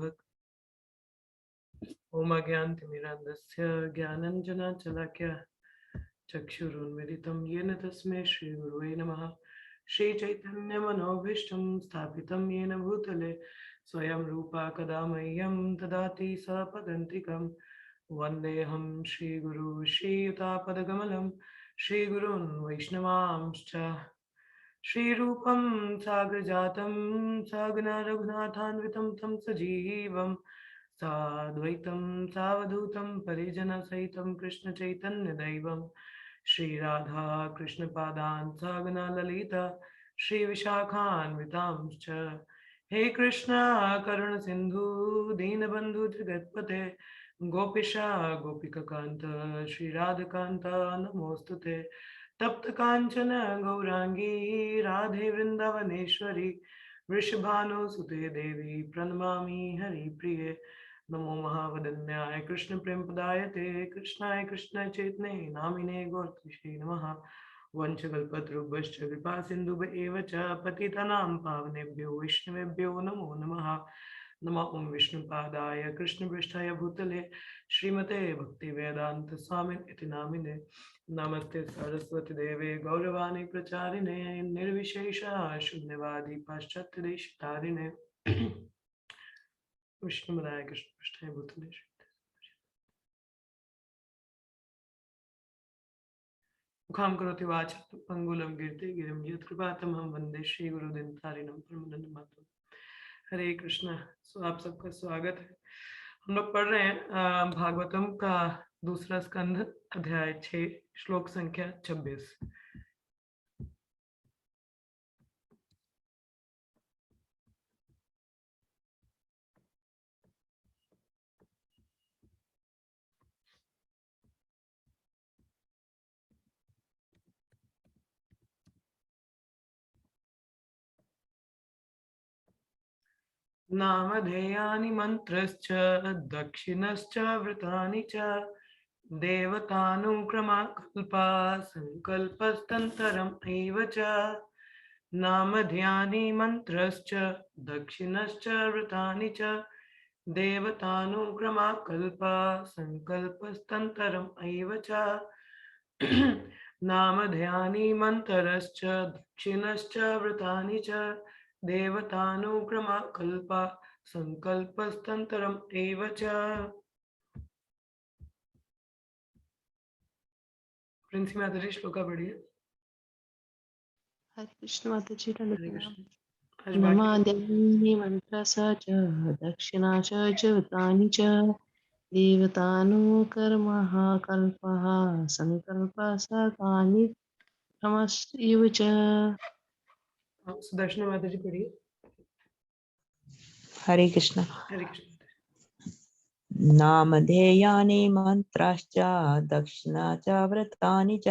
भग। ओम अज्ञानतिमिरान्धस्य ज्ञानाञ्जनशलाकया चक्षुरुन्मिलितं येन तस्मै श्रीगुरुवे नमः। श्रीचैतन्यमनोभीष्टं स्थापितं येन भूतले स्वयं रूपा कदा मह्यं ददाति सपदन्तिकं। वन्देऽहं श्रीगुरु श्रीयुतापदकमलं श्रीगुरून् वैष्णवांश्च। श्रीरूपं साग्रजातं सहगना रघुनाथान्वितं तं सजीवं साद्वैतं सावधूतं परिजनसहितं कृष्णचैतन्यदैवं श्रीराधा कृष्णपादान् सहगना ललिता श्रीविशाखान्वितांश्च। हे कृष्णा करुण सिंधु दीनबंधु जगत्पते गोपिशा गोपिकान्त श्रीराधकान्त नमोस्तुते। तप्त कांचन गौरांगी राधे वृंदावनेश्वरी वृषभानुसुते देवी प्रणमामि हरिप्रिये। नमो महावदन्याय कृष्ण प्रेमपदाय ते कृष्णाय कृष्ण चैतन्ये नामिने गौरतिषे नमः। वंशकल्पतरुभ्यश्च कृपा सिन्धुभ्य एव च पतितानां पावनेभ्यो वैष्णवेभ्यो नमो नमः। नमः ओं विष्णुपादाय कृष्णपृष्ठाय भूतले श्रीमते भक्तिवेदांत स्वामी इति नामिने। नमस्ते सरस्वती देवे गौरवाणी प्रचारिणे निर्विशेष शून्यवादी पाश्चात्य देशतारिणे। विष्णुपदाय कृष्णपृष्ठाय भूतले मुखां करोति वाचा पंगुलं गिरते गिरिं यत्कृपातमहं वन्दे श्रीगुरुदिनतारिणं परमानन्दमाधवं। हरे कृष्ण। आप सबका स्वागत है। हम लोग पढ़ रहे हैं भागवतम का दूसरा स्कंध अध्याय 6 श्लोक संख्या 26। नामधेयानि मन्त्रश्च दक्षिणश्च व्रतानि च देवतानुक्रमकल्पा संकल्पस्तन्तरम् एव च। नामधेयानि मन्त्रश्च दक्षिणश्च व्रतानि च देवतानुक्रमकल्पा संकल्पस्तन्तरम् एव च। नामधेयानि मन्त्रश्च दक्षिणश्च व्रतानि च देवतानुक्रमकल्पा संकल्पस्तंत्रम एव च। प्रिंसी माता जी श्लोका पढ़िए। हरे कृष्ण माता जी हरे कृष्ण। आज बाकी नमादेवी मंत्रसा च दक्षिणा च जवतानि च देवतानुकर्मः कल्पः संकल्पः सतानि क्रमस्यैव च। सुदर्शन माता जी पढ़िए। हरे कृष्ण। हरे कृष्ण। नामधेयानि मन्त्राश्च दक्षिणा च व्रतानि च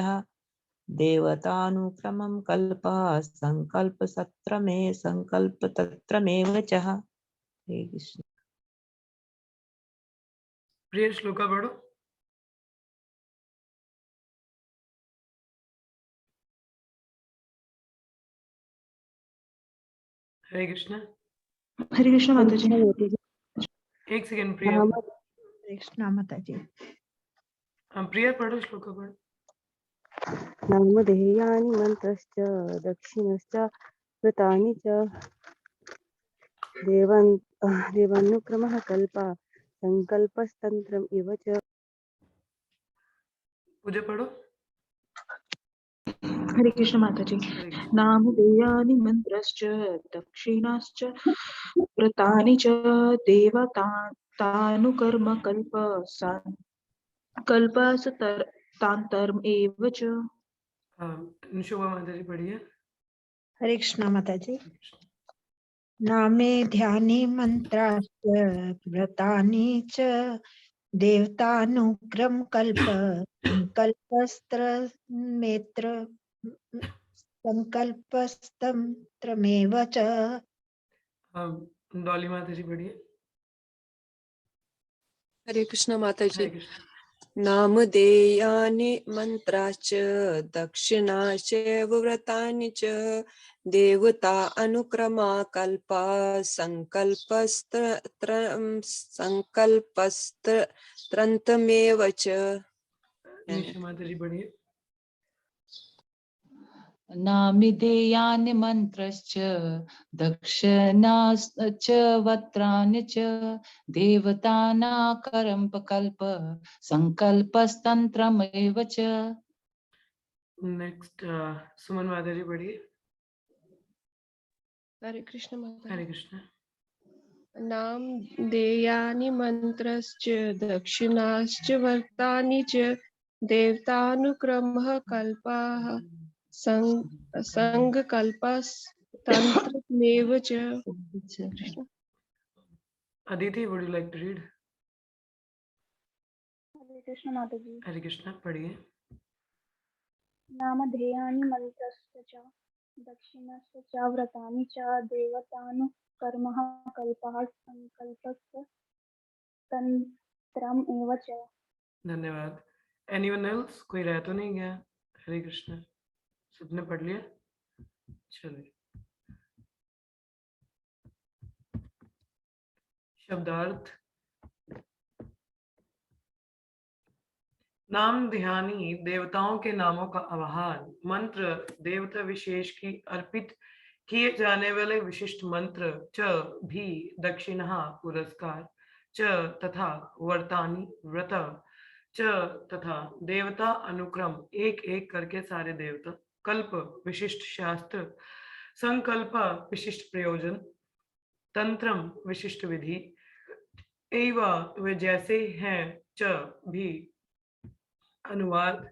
देवतानुक्रमं कल्पः संकल्पतत्रमेव च। हरे कृष्ण। प्रिय श्लोका पढ़ो। हरे कृष्ण। हरे कृष्ण माता जी। एक सेकंड प्रिया। कृष्ण माता जी। प्रिया पढ़ो श्लोका पढ़ो। नामधेयानि मन्त्रश्च दक्षिणश्च व्रतानि च देवानुक्रमः कल्पः संकल्पस्तन्त्रम् इव च। पूजा पढ़ो। हरे कृष्ण माता जी। नामधेयानि मन्त्रश्च दक्षिणाश्च व्रतानि च देवतानुकर्म कल्पस्तन्त्रम् एव च। शोभा माता जी पढ़िए। हरे कृष्ण माता जी। नामे ध्यानि मंत्राश्च व्रतानि च देवतानुक्रम संकल्पस्तंत्रमेव च। डॉली माता जी पढ़िए। हरे कृष्ण माता जी। हरे कृष्ण। नामधेयानि मंत्राश्च दक्षिणाश्चैव व्रतानि च देवता अनुक्रमा कल्पा संकल्पस्त्रन्तमेव च। निशा माता जी बढ़िए। नामिधेयानि मन्त्रश्च दक्षिणाश्च वक्त्राणि च देवतानाकरम्पकल्प संकल्पस्तन्त्रमेव च। नेक्स्ट सुमन माता जी बढ़िए। हरे कृष्ण माता हरे कृष्ण। नाम देयानि मंत्रश्च दक्षिणाश्च वर्तानि च देवतानुक्रमः कल्पाः संगकल्पस्तन्त्रमेव च। Krishna. Aditi would you like to read? Hare Krishna माता जी। हरे कृष्ण पढ़िए। नामधेयानि मंत्रश्च च दक्षिणश्च च व्रतानि च देवतानुकर्मः कल्पः संकल्पस्तन्त्रमेव च। धन्यवाद। Anyone else? कोई रह तो नहीं गया? हरे कृष्ण। सबने पढ़ लिया? चलिए। शब्दार्थ। नाम ध्यानी देवताओं के नामों का आवाहन। मंत्र देवता विशेष की अर्पित किए जाने वाले विशिष्ट मंत्र। च भी दक्षिणा पुरस्कार। च तथा वर्तानी व्रत। च तथा देवता अनुक्रम एक एक करके सारे देवता। कल्प विशिष्ट शास्त्र। संकल्प विशिष्ट प्रयोजन। तंत्रम विशिष्ट विधि। एवं वे जैसे हैं। च भी अनुवाद।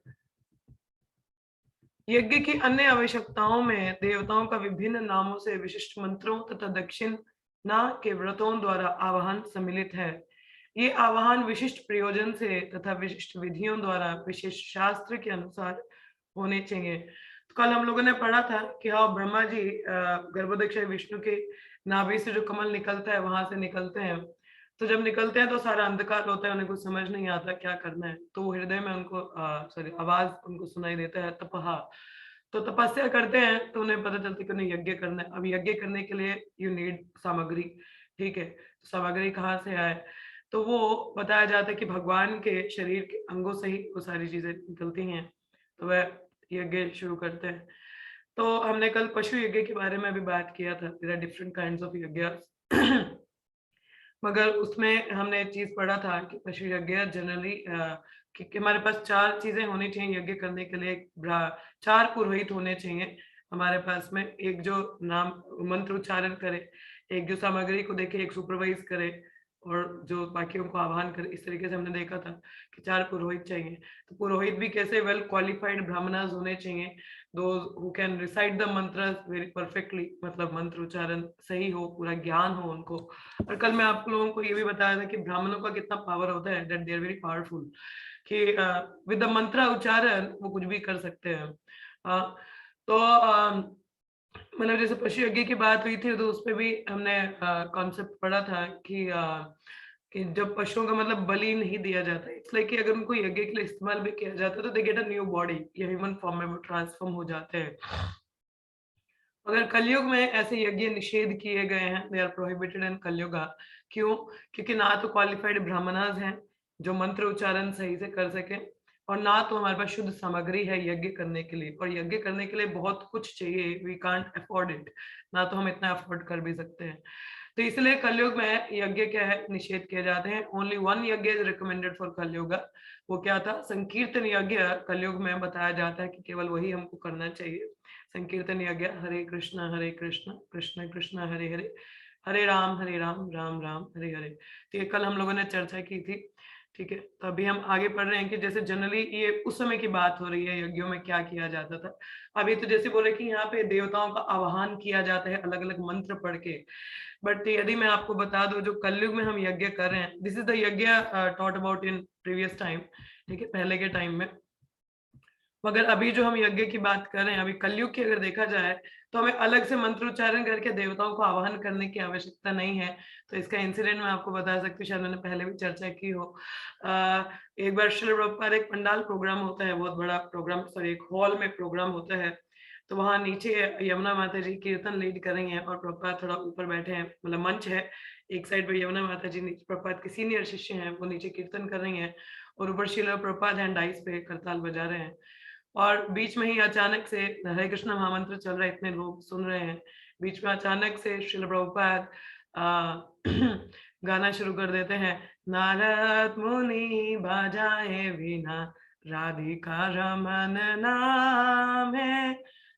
यज्ञ की अन्य आवश्यकताओं में देवताओं का विभिन्न नामों से विशिष्ट मंत्रों तथा दक्षिणा के व्रतों द्वारा आवाहन सम्मिलित है। ये आवाहन विशिष्ट प्रयोजन से तथा विशिष्ट विधियों द्वारा विशेष शास्त्र के अनुसार होने चाहिए। तो कल हम लोगों ने पढ़ा था कि हाँ ब्रह्मा जी गर्भोदक्ष विष्णु के नाभि से जो कमल निकलता है वहां से निकलते हैं। तो जब निकलते हैं तो सारा अंधकार होता है, उन्हें कुछ समझ नहीं आता क्या करना है। तो हृदय में उनको आवाज उनको सुनाई देता है तपहा। तो तपस्या करते हैं तो उन्हें पता चलता है कि उन्हें यज्ञ करना है। अब यज्ञ करने के लिए यू नीड सामग्री। ठीक है, तो सामग्री कहाँ से आए? तो वो बताया जाता है कि भगवान के शरीर के अंगों से ही वो सारी चीजें निकलती हैं। तो वह यज्ञ शुरू करते हैं। तो हमने कल पशु यज्ञ के बारे में भी बात किया था। There are different kinds of yagya. मगर उसमें हमने एक चीज पढ़ा था कि पशु यज्ञ जनरली कि हमारे पास 4 चीजें होनी चाहिए यज्ञ करने के लिए। 4 पुरोहित होने चाहिए हमारे पास में। एक जो नाम मंत्र उच्चारण करे, एक जो सामग्री को देखे, एक सुपरवाइज करे और जो बाकियों को आह्वान करे। इस तरीके से हमने देखा था कि 4 पुरोहित चाहिए। तो पुरोहित भी कैसे? वेल क्वालिफाइड ब्राह्मणास होने चाहिए, those who can recite the mantras very perfectly, मतलब मंत्र उच्चारण सही हो, पूरा ज्ञान हो उनको। और कल मैं आप लोगों को ये भी बताया था कि ब्राह्मणों का कितना पावर होता है, that they are very powerful, कि विद द मंत्र उच्चारण वो कुछ भी कर सकते हैं। तो मतलब जैसे पशु यज्ञ की बात हुई थी तो उसपे भी हमने कॉन्सेप्ट पढ़ा था कि जब पशुओं का मतलब बलि नहीं दिया जाता, इसलिए कि अगर उनको यज्ञ के लिए इस्तेमाल भी किया जाता है तो they get a new body, या ह्यूमन फॉर्म में वो ट्रांसफॉर्म हो जाते हैं। अगर कलयुग में ऐसे यज्ञ निषेध किए गए हैं, they are prohibited in Kaliyuga. क्यों? क्योंकि ना तो क्वालिफाइड ब्राह्मणास हैं जो मंत्र उच्चारण सही से कर सके, और ना तो हमारे पास शुद्ध सामग्री है यज्ञ करने के लिए। और यज्ञ करने के लिए बहुत कुछ चाहिए, वी कांट अफोर्ड इट, ना तो हम इतना अफोर्ड कर भी सकते हैं। तो इसलिए कलयुग में यज्ञ क्या है? निषेध किए जाते हैं। ओनली वन यज्ञ इज रिकमेंडेड फॉर कलयुग। वो क्या था? संकीर्तन यज्ञ कलयुग में बताया जाता है कि केवल वही हमको करना चाहिए। संकीर्तन यज्ञ, हरे कृष्ण कृष्ण कृष्ण हरे हरे, हरे राम राम राम हरे हरे। तो ये कल हम लोगों ने चर्चा की थी। ठीक है, तो अभी हम आगे पढ़ रहे हैं कि जैसे जनरली ये उस समय की बात हो रही है यज्ञों में क्या किया जाता था। अभी तो जैसे बोले कि यहाँ पे देवताओं का आवाहन किया जाता है अलग अलग मंत्र पढ़ के। बट यदि मैं आपको बता दूं जो कलयुग में हम यज्ञ कर रहे हैं, दिस इज द यज्ञ taught about in previous time. ठीक है, पहले के टाइम में। मगर अभी जो हम यज्ञ की बात कर रहे हैं, अभी कलयुग की अगर देखा जाए तो हमें अलग से मंत्रोच्चारण करके देवताओं को आवाहन करने की आवश्यकता नहीं है। तो इसका इंसिडेंट मैं आपको बता सकती हूँ, शायद मैंने पहले भी चर्चा की हो। एक बार श्रील प्रभुपाद एक पंडाल प्रोग्राम होता है, बहुत बड़ा प्रोग्राम, सॉरी एक हॉल में प्रोग्राम होता है, तो वहाँ नीचे यमुना माता जी कीर्तन लीड कर रही हैं और प्रभुपाद थोड़ा ऊपर बैठे हैं, मतलब मंच है, एक साइड पे यमुना माता जी, प्रभुपाद के सीनियर शिष्य हैं, वो नीचे कीर्तन कर रही हैं और ऊपर श्रील प्रभुपाद हैं डाइस पे करताल बजा रहे हैं। और बीच में ही अचानक से हरे कृष्ण महामंत्र चल रहा है, इतने लोग सुन रहे हैं, बीच में अचानक से श्रील प्रभुपाद गाना शुरू कर देते हैं, नारद मुनि बजाए वीणा राधिका रमन नाम है।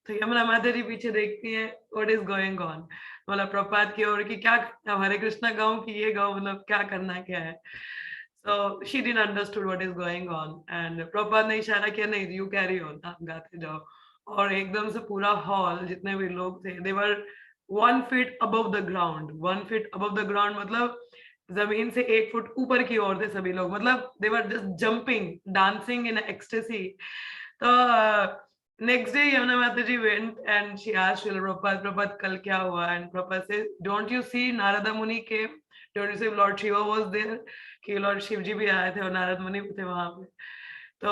तो यमुना माता जी पीछे देखती है, व्हाट इज गोइंग ऑन, मतलब प्रभुपाद की ओर की क्या हरे कृष्णा गाऊं कि ये गाऊं, मतलब क्या करना क्या है। So she didn't understood what is going on and Prabhupada ने इशारा किया, नहीं you carry on, आप गाते जाओ। और एकदम से पूरा हॉल जितने भी लोग थे, they were 1 feet above the ground, 1 feet above the ground मतलब जमीन से 1 फुट ऊपर की ओर थे सभी लोग, मतलब they were just jumping, dancing in ecstasy। तो next day यमुना माता जी went and she asked Srila Prabhupada, Prabhupada कल क्या हुआ, and Prabhupada said, don't you see Narada Muni came, don't you see Lord Shiva was there, कि Lord Shiv जी भी आए थे और नारद मुनि भी थे वहां पे। तो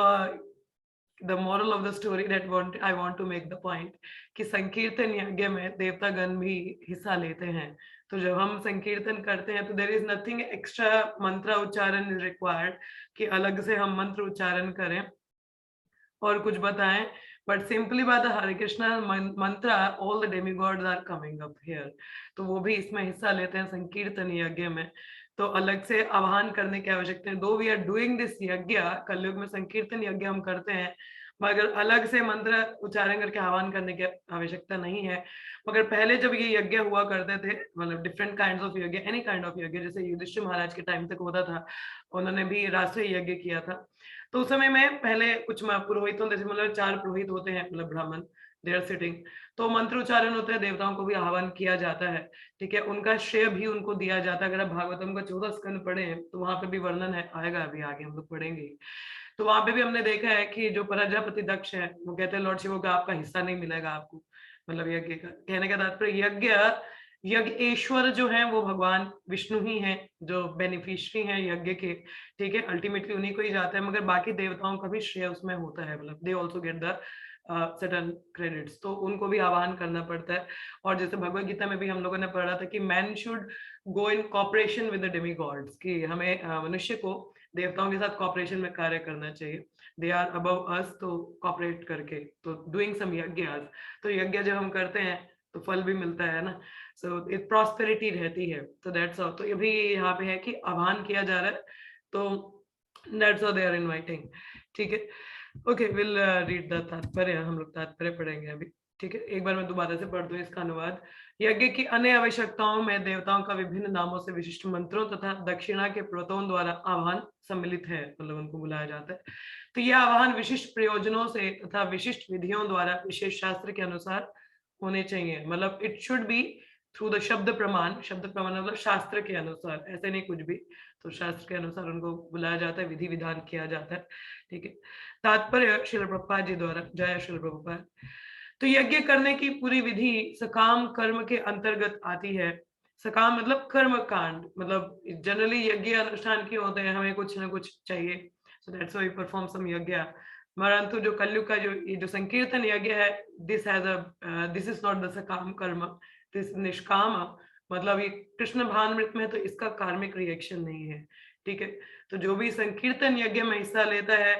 the moral of the story that I want to make the point कि संकीर्तन यज्ञ में देवतागण भी हिस्सा लेते हैं। तो जब हम संकीर्तन करते हैं तो देयर इज नथिंग एक्स्ट्रा मंत्र उच्चारण इज रिक्वायर्ड कि अलग से हम मंत्र उच्चारण करें और कुछ बताएं, बट सिंपली बात है हरे कृष्णा मंत्र, all the demigods are coming up here, तो वो भी इसमें हिस्सा लेते हैं संकीर्तन यज्ञ में। तो अलग से आह्वान करने की आवश्यकता है, दो वी आर डूइंग दिस यज्ञ, कलयुग में संकीर्तन यज्ञ हम करते हैं, मगर अलग से मंत्र उच्चारण करके आह्वान करने की आवश्यकता नहीं है। मगर पहले जब ये यज्ञ हुआ करते थे, मतलब डिफरेंट काइंड्स ऑफ यज्ञ, एनी काइंड ऑफ यज्ञ, जैसे युधिष्ठिर महाराज के टाइम तक होता था, उन्होंने भी राष्ट्रीय यज्ञ किया था। तो उस समय में पहले कुछ पुरोहितों, जैसे मतलब 4 पुरोहित होते हैं, मतलब ब्राह्मण, दे आर सिटिंग, तो मंत्र उच्चारण होता है, देवताओं को भी आह्वान किया जाता है, ठीक है, उनका श्रेय भी उनको दिया जाता है। अगर आप भागवतम का 14 स्कंद पढ़े हैं तो वहां पे भी वर्णन है, आएगा अभी आगे हम लोग पढ़ेंगे। तो वहां पे भी हमने देखा है कि जो प्रजापति दक्ष है वो कहते हैं लॉर्ड शिव का आपका हिस्सा नहीं मिलेगा आपको, मतलब यज्ञ का, कहने का तात्पर्य यज्ञ ईश्वर जो है वो भगवान विष्णु ही है जो बेनिफिशियरी है यज्ञ के, ठीक है, अल्टीमेटली उन्हीं को ही जाता है, मगर बाकी देवताओं का भी श्रेय उसमें होता है, मतलब they also get the certain credits, तो उनको भी आह्वान करना पड़ता है। और जैसे भगवत गीता में भी हम लोगों ने पढ़ा था कि man should go in cooperation with the demigods, कि हमें मनुष्य को देवताओं के साथ कॉपरेशन में कार्य करना चाहिए, दे आर अबव अस, तो कॉपरेट करके, तो डूइंग सम यज्ञ, तो यज्ञ जब हम करते हैं तो फल भी मिलता है ना, सो इट प्रॉस्पेरिटी रहती है। तो दैट्स ऑल, तो ये भी यहाँ पे है कि आह्वान किया जा रहा है, तो that's all they are inviting, ठीक है। ओके, विल रीड द तात्पर्य, हम लोग तात्पर्य पढ़ेंगे अभी, ठीक है। एक बार मैं दोबारा से पढ़ दूं इसका अनुवाद। यज्ञ की अन्य आवश्यकताओं में देवताओं का विभिन्न नामों से विशिष्ट मंत्रों तथा दक्षिणा के प्रोतों द्वारा आह्वान सम्मिलित है, मतलब उनको बुलाया जाता है। तो यह आह्वान विशिष्ट प्रयोजनों से तथा विशिष्ट विधियों द्वारा विशेष शास्त्र के अनुसार होने चाहिए, मतलब it should be through the शब्द प्रमाण मतलब शास्त्र के अनुसार, ऐसे नहीं कुछ भी, तो शास्त्र के अनुसार उनको बुलाया जाता है, विधि विधान किया जाता है, ठीक है। तात्पर्य श्रील प्रभुपाद जी द्वारा, जय श्रील प्रभुपाद। तो यज्ञ करने की पूरी विधि सकाम कर्म के अंतर्गत आती है। सकाम मतलब कर्म कांड, मतलब जनरली यज्ञ अनुष्ठान क्यों होते हैं, हमें कुछ ना कुछ चाहिए, so that's why we perform some yagya. परंतु जो कलयुग का जो संकीर्तन यज्ञ है, दिस इज नॉट द सकाम कर्म, दिस निष्काम, मतलब ये कृष्ण भावनामृत में, तो इसका कार्मिक रिएक्शन नहीं है, ठीक है। तो जो भी संकीर्तन यज्ञ में हिस्सा लेता है,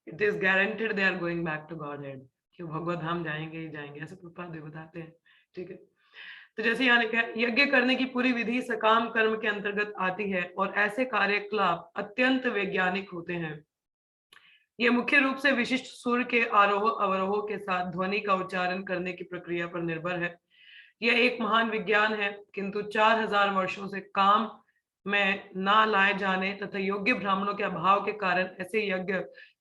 it is guaranteed they are going back to godhead, कि भगवत धाम जाएंगे ही जाएंगे, ऐसे प्रभुपाद जी बताते हैं, ठीक है। तो जैसे यहाँ लिखा है, यज्ञ करने की पूरी विधि सकाम कर्म के अंतर्गत आती है और ऐसे कार्यकलाप अत्यंत वैज्ञानिक होते हैं। ये मुख्य रूप से विशिष्ट सुर के आरोह अवरोह के साथ ध्वनि का उच्चारण करने की प्रक्रिया पर निर्भर है। यह एक महान विज्ञान है, किंतु 4000 वर्षों से काम में ना लाए जाने तथा योग्य ब्राह्मणों के अभाव के कारण ऐसे यज्ञ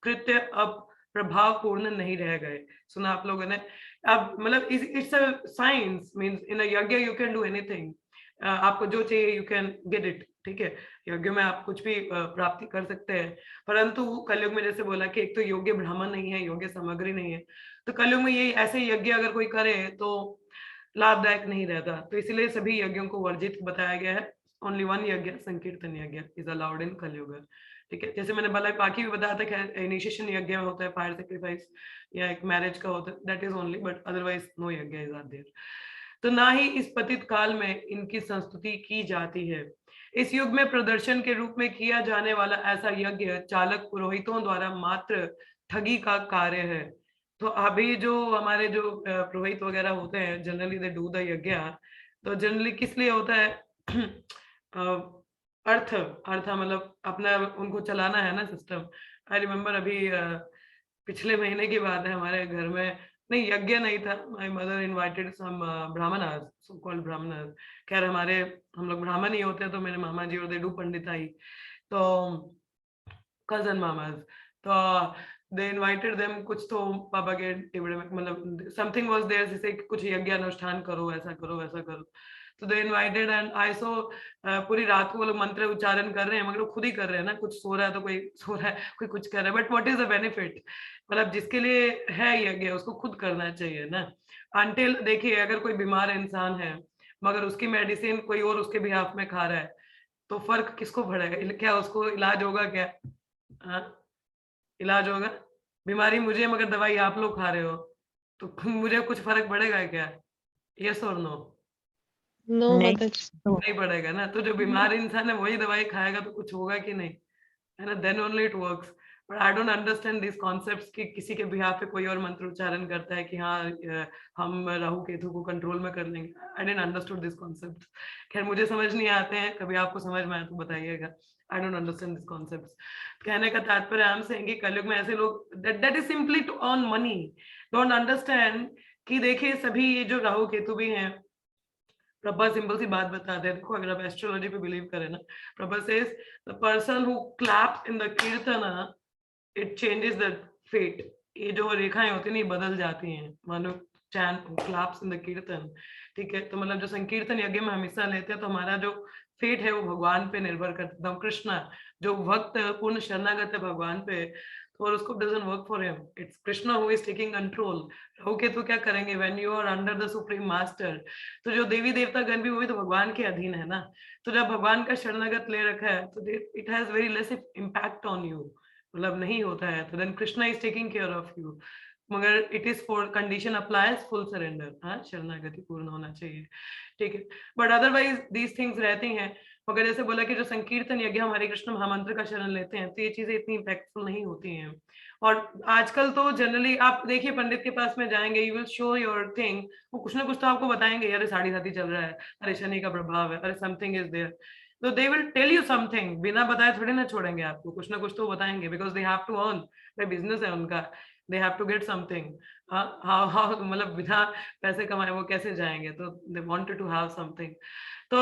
कृत्य अब प्रभावपूर्ण नहीं रह गए। सुना आप लोगों ने, अब मतलब इट्स अ साइंस, मींस इन अ यज्ञ यू कैन डू एनीथिंग, आपको जो चाहिए यू कैन गेट इट, ठीक है। यज्ञ में आप कुछ भी प्राप्ति कर सकते हैं, परंतु कलयुग में जैसे बोला कि एक तो योग्य ब्राह्मण नहीं है, योग्य सामग्री नहीं है, तो कलयुग में ये ऐसे यज्ञ अगर कोई करे तो लाभदायक नहीं रहता। तो इसलिए सभी यज्ञों को वर्जित बताया गया है। ओनली वन यज्ञ, संकीर्तन यज्ञ इज अलाउड इन कलयुग। ठीक है, जैसे मैंने बाकी भी बताया था कि इनिशिएशन यज्ञ होता है, फायर सेक्रीफाइस या एक मैरिज का होता है, that is only, but otherwise no yagya is are there. तो ना ही इस पतित काल में इनकी संस्तुति की जाती है। इस युग में प्रदर्शन के रूप में किया जाने वाला ऐसा यज्ञ चालक पुरोहितों द्वारा मात्र ठगी का कार्य है। तो अभी जो हमारे जो पुरोहित वगैरह होते हैं, जनरली दे डू द यज्ञ, तो जनरली किस लिए होता है? अर्थ अर्थ मतलब अपना उनको चलाना है ना सिस्टम। आई रिमेम्बर अभी पिछले महीने की बात है, हमारे घर में नहीं यज्ञ नहीं था, my mother invited some Brahmanas, so called Brahmanas. खैर हम लोग ब्राह्मण ही होते हैं, तो मेरे मामा जी और दे डू पंडिताई, तो कजन मामाज, तो दे इनवाइटेड देम, कुछ तो पापा के टिबड़े में मतलब समथिंग वाज देयर, जैसे कुछ यज्ञ अनुष्ठान करो, ऐसा करो वैसा करो। तो दे इनवाइटेड एंड आई सो पूरी रात को वो लोग मंत्र उच्चारण कर रहे हैं, मगर वो खुद ही कर रहे हैं ना, कुछ सो रहा है तो कोई सो रहा है, कोई कुछ कर रहा है, but what is the benefit? मतलब जिसके लिए है यज्ञ उसको खुद करना चाहिए ना। अंटिल देखिए, अगर कोई बीमार इंसान है मगर उसकी मेडिसिन कोई और उसके बिहाफ में खा रहा है, तो फर्क किसको पड़ेगा? क्या उसको इलाज होगा क्या? इलाज होगा? बीमारी मुझे है मगर दवाई आप लोग खा रहे हो, तो मुझे कुछ फर्क पड़ेगा क्या? यस और नो? नो नहीं। माताजी। नहीं पड़ेगा ना। तो जो बीमार इंसान है वही दवाई खाएगा तो कुछ होगा कि नहीं, है ना? Then only it works. But I don't understand this concepts कि किसी के बिहाफ पे कोई और मंत्र उच्चारण करता है कि हाँ हम राहु केतु को कंट्रोल में कर लेंगे। I didn't understood this concept. खैर मुझे समझ नहीं आते हैं, कभी आपको समझ में आए तो बताइएगा। आई डोंट अंडरस्टैंड दिस कॉन्सेप्ट्स। कहने का तात्पर्य हम से कि कलयुग में ऐसे लोग that is simply to earn money, don't understand कि देखिए सभी ये जो राहु केतु भी हैं, प्रभा सिंपल सी बात बताते हैं, देखो अगर आप एस्ट्रोलॉजी पे बिलीव करें ना, Prabha says the person who claps in the kirtan it changes the fate. ये जो रेखाएं होती है ना, ये बदल जाती हैं, मानो चैन क्लैप्स इन द कीर्तन। ठीक है, तो मतलब जो संकीर्तन यज्ञ में हम हिस्सा लेते हैं तो हमारा जो फेट है वो भगवान पे निर्भर करता है। कृष्णा जो भक्त पूर्ण शरणागत है भगवान पे, तो और उसको doesn't work for him, it's Krishna who is taking control. Rahu Ketu क्या करेंगे? When you are under the supreme master, तो जो देवी देवता गण भी वो भी तो भगवान के अधीन है ना। तो जब भगवान का शरणागत ले रखा है तो it has very less impact on you, मतलब नहीं होता है। तो then Krishna is taking care of you, मगर it is for condition applies full surrender. हाँ, शरणागति पूर्ण होना चाहिए। ठीक है, बट अदरवाइज दीज थिंग्स रहती हैं। मगर जैसे बोला कि जो संकीर्तन यज्ञ हम हरे कृष्ण महामंत्र का शरण लेते हैं, तो ये चीजें इतनी इम्पैक्टफुल नहीं होती हैं। और आजकल तो जनरली आप देखिए पंडित के पास में जाएंगे, you will show your thing, वो कुछ ना कुछ तो आपको बताएंगे, अरे साढ़े साथी चल रहा है, अरे शनि का प्रभाव है, अरे समथिंग इज देयर। तो they will tell you something, बिना बताए थोड़ी ना छोड़ेंगे आपको, कुछ ना कुछ तो बताएंगे, because they have to earn, भाई बिजनेस है उनका, they have to get something. How मतलब बिना पैसे कमाए वो कैसे जाएंगे? तो they wanted to have something. तो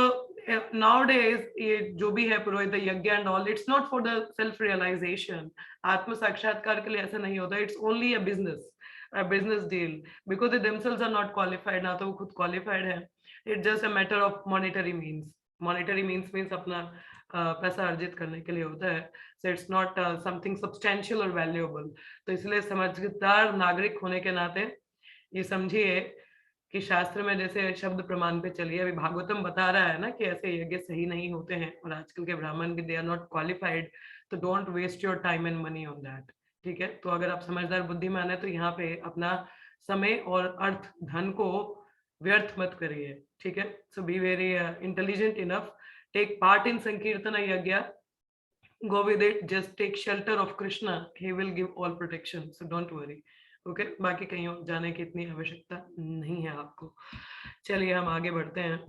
nowadays ये जो भी है पुरोहित यज्ञ and all, it's not for the self realization, आत्म साक्षात्कार के लिए ऐसा नहीं होता, it's only a business deal, because they themselves are not qualified, ना तो वो खुद क्वालिफाइड है। It's just a matter of monetary means अपना पैसा अर्जित करने के लिए होता है। So it's not something substantial और वैल्यूएबल। तो इसलिए समझदार नागरिक होने के नाते ये समझिए कि शास्त्र में जैसे शब्द प्रमाण पे चलिए, अभी भागवतम बता रहा है ना कि ऐसे यज्ञ सही नहीं होते हैं और आजकल के ब्राह्मण भी दे आर नॉट क्वालिफाइड, तो don't waste your time and money on that. ठीक है, तो अगर आप समझदार बुद्धिमान है तो यहाँ पे अपना समय और अर्थ धन को व्यर्थ मत करिए। ठीक है, so be very intelligent enough, take part in sankirtan yajna, go with it, just take shelter of Krishna, he will give all protection, so don't worry. Okay, बाकी कहीं और जाने की इतनी आवश्यकता नहीं है आपको। चलिए हम आगे बढ़ते हैं।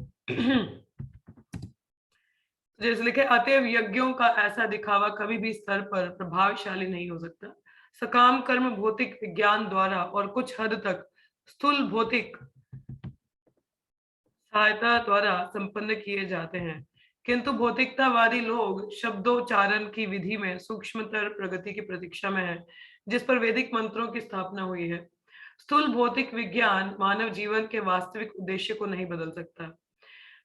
जैसे लिखे, अतएव यज्ञों का ऐसा दिखावा कभी भी स्तर पर प्रभावशाली नहीं हो सकता। सकाम कर्म भौतिक विज्ञान द्वारा और कुछ हद तक स्थूल भौतिक सहायता द्वारा संपन्न किए जाते हैं, किंतु भौतिकतावादी लोग शब्दोच्चारण की विधि में सूक्ष्मतर प्रगति की प्रतीक्षा में है, जिस पर वैदिक मंत्रों की स्थापना हुई है। स्थूल भौतिक विज्ञान मानव जीवन के वास्तविक उद्देश्य को नहीं बदल सकता।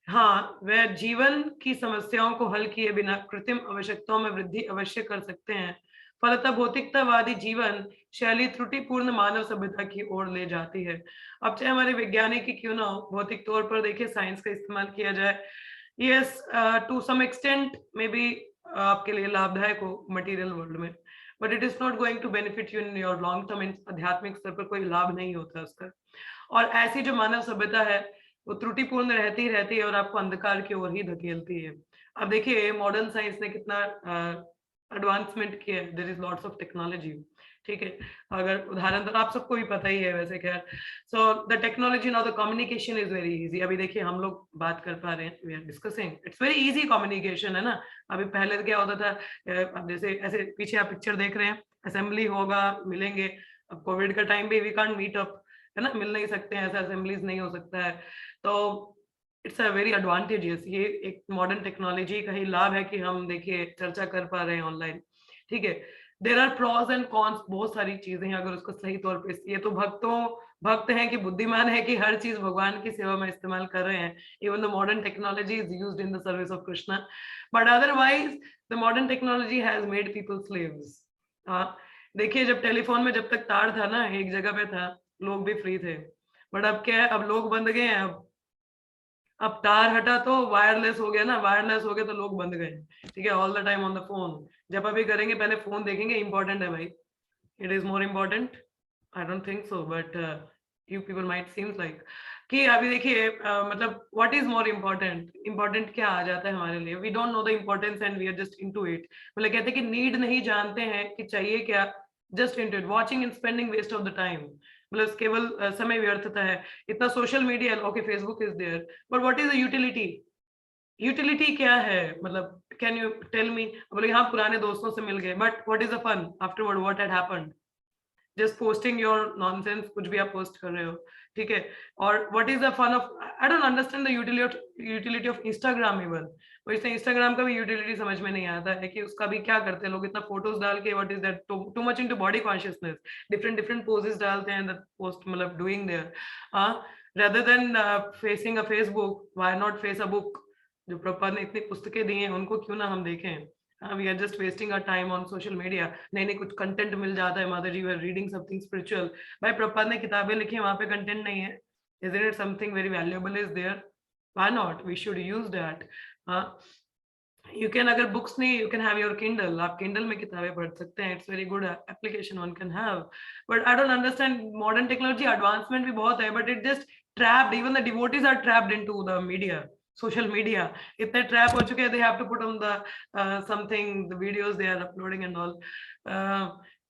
हाँ, वह जीवन की समस्याओं को हल किए बिना कृत्रिम आवश्यकताओं में वृद्धि अवश्य कर सकते हैं, फलतः भौतिकतावादी जीवन शैली त्रुटिपूर्ण मानव सभ्यता की ओर ले जाती है। अब चाहे हमारे वैज्ञानिक ही क्यों ना हो, भौतिक तौर पर देखिए साइंस का इस्तेमाल किया जाए, yes to some extent may be आपके लिए लाभदायक हो मटेरियल वर्ल्ड में, but it is not going to benefit you in your long term. आध्यात्मिक स्तर पर कोई लाभ नहीं होता उसका। और ऐसी जो मानव सभ्यता है वो त्रुटिपूर्ण रहती है और आपको अंधकार की ओर ही धकेलती है। अब देखिए मॉडर्न साइंस ने कितना एडवांसमेंट किया है, there is lots of technology, ठीक है। अगर उदाहरण तो आप सबको भी पता ही है वैसे, खैर। So the technology now the communication is very easy. अभी देखिए हम लोग बात कर पा रहे हैं, we are discussing, it's very easy communication, है ना। अभी पहले क्या होता था, अब जैसे ऐसे पीछे आप पिक्चर देख रहे हैं, असेंबली होगा, मिलेंगे। अब कोविड का टाइम भी वी कांट मीट अप, है ना, मिल नहीं सकते हैं, ऐसा असेंबलीज नहीं हो सकता है। तो इट्स अ वेरी एडवांटेजियस, ये एक मॉडर्न टेक्नोलॉजी का ही लाभ है कि हम देखिए चर्चा कर पा रहे हैं ऑनलाइन, ठीक है। There are pros and cons, बहुत सारी चीजें हैं अगर उसको सही तौर पे, ये तो भक्त हैं कि बुद्धिमान है कि हर चीज भगवान की सेवा में इस्तेमाल कर रहे हैं, even the modern technology is used in the service of Krishna, but otherwise the modern technology has made people slaves. देखिए जब टेलीफोन में जब तक तार था ना, एक जगह पे था, लोग भी फ्री थे, बट अब क्या है, अब लोग बंद गए हैं। अब तार हटा तो वायरलेस हो गया ना, वायरलेस हो गया तो लोग बंद गए, ठीक है। All the time on the phone, जब अभी करेंगे पहले फोन देखेंगे, इंपॉर्टेंट है भाई, it is more important, I don't think so, but you people might seems like कि अभी देखिए मतलब what is more important, important क्या आ जाता है हमारे लिए, we don't know the importance and we are just into it. मतलब कहते हैं कि नीड नहीं जानते हैं कि चाहिए क्या, just into it, watching and spending waste of the time, मतलब केवल समय व्यर्थता है। इतना social media, okay Facebook is there, but what is the utility, utility क्या है, मतलब कैन यू टेल मी। बोले हाँ पुराने दोस्तों से मिल गए, but what is the fun afterward, what had happened, just posting your nonsense, कुछ भी आप पोस्ट कर रहे हो, ठीक है। और what is the fun of, I don't understand the utility of Instagram even. और इससे इंस्टाग्राम का भी यूटिलिटी समझ में नहीं आता है कि उसका भी क्या करते हैं लोग, इतना फोटोज डाल के, what is that, too much into body consciousness, different poses डालते हैं दैट पोस्ट, मतलब doing there rather than facing a Facebook, why not face a book। जो प्रभुपाद ने इतनी पुस्तकें दी हैं उनको क्यों ना हम देखें। We are just wasting our time on social media. नहीं कुछ कंटेंट मिल जाता है, माता जी we are reading something spiritual, भाई प्रभुपाद ने किताबें लिखी हैं, वहां पे कंटेंट नहीं है, isn't it something very valuable is there, why not, we should use that। you can, अगर बुक्स नहीं, you can have your Kindle, आप Kindle में किताबें पढ़ सकते हैं, it's very good application one can have, but I don't understand modern technology advancement भी बहुत है, but it just trapped, even the devotees are trapped into the media, social media, इतने trap हो चुके हैं, they have to put on the something, the videos they are uploading and all।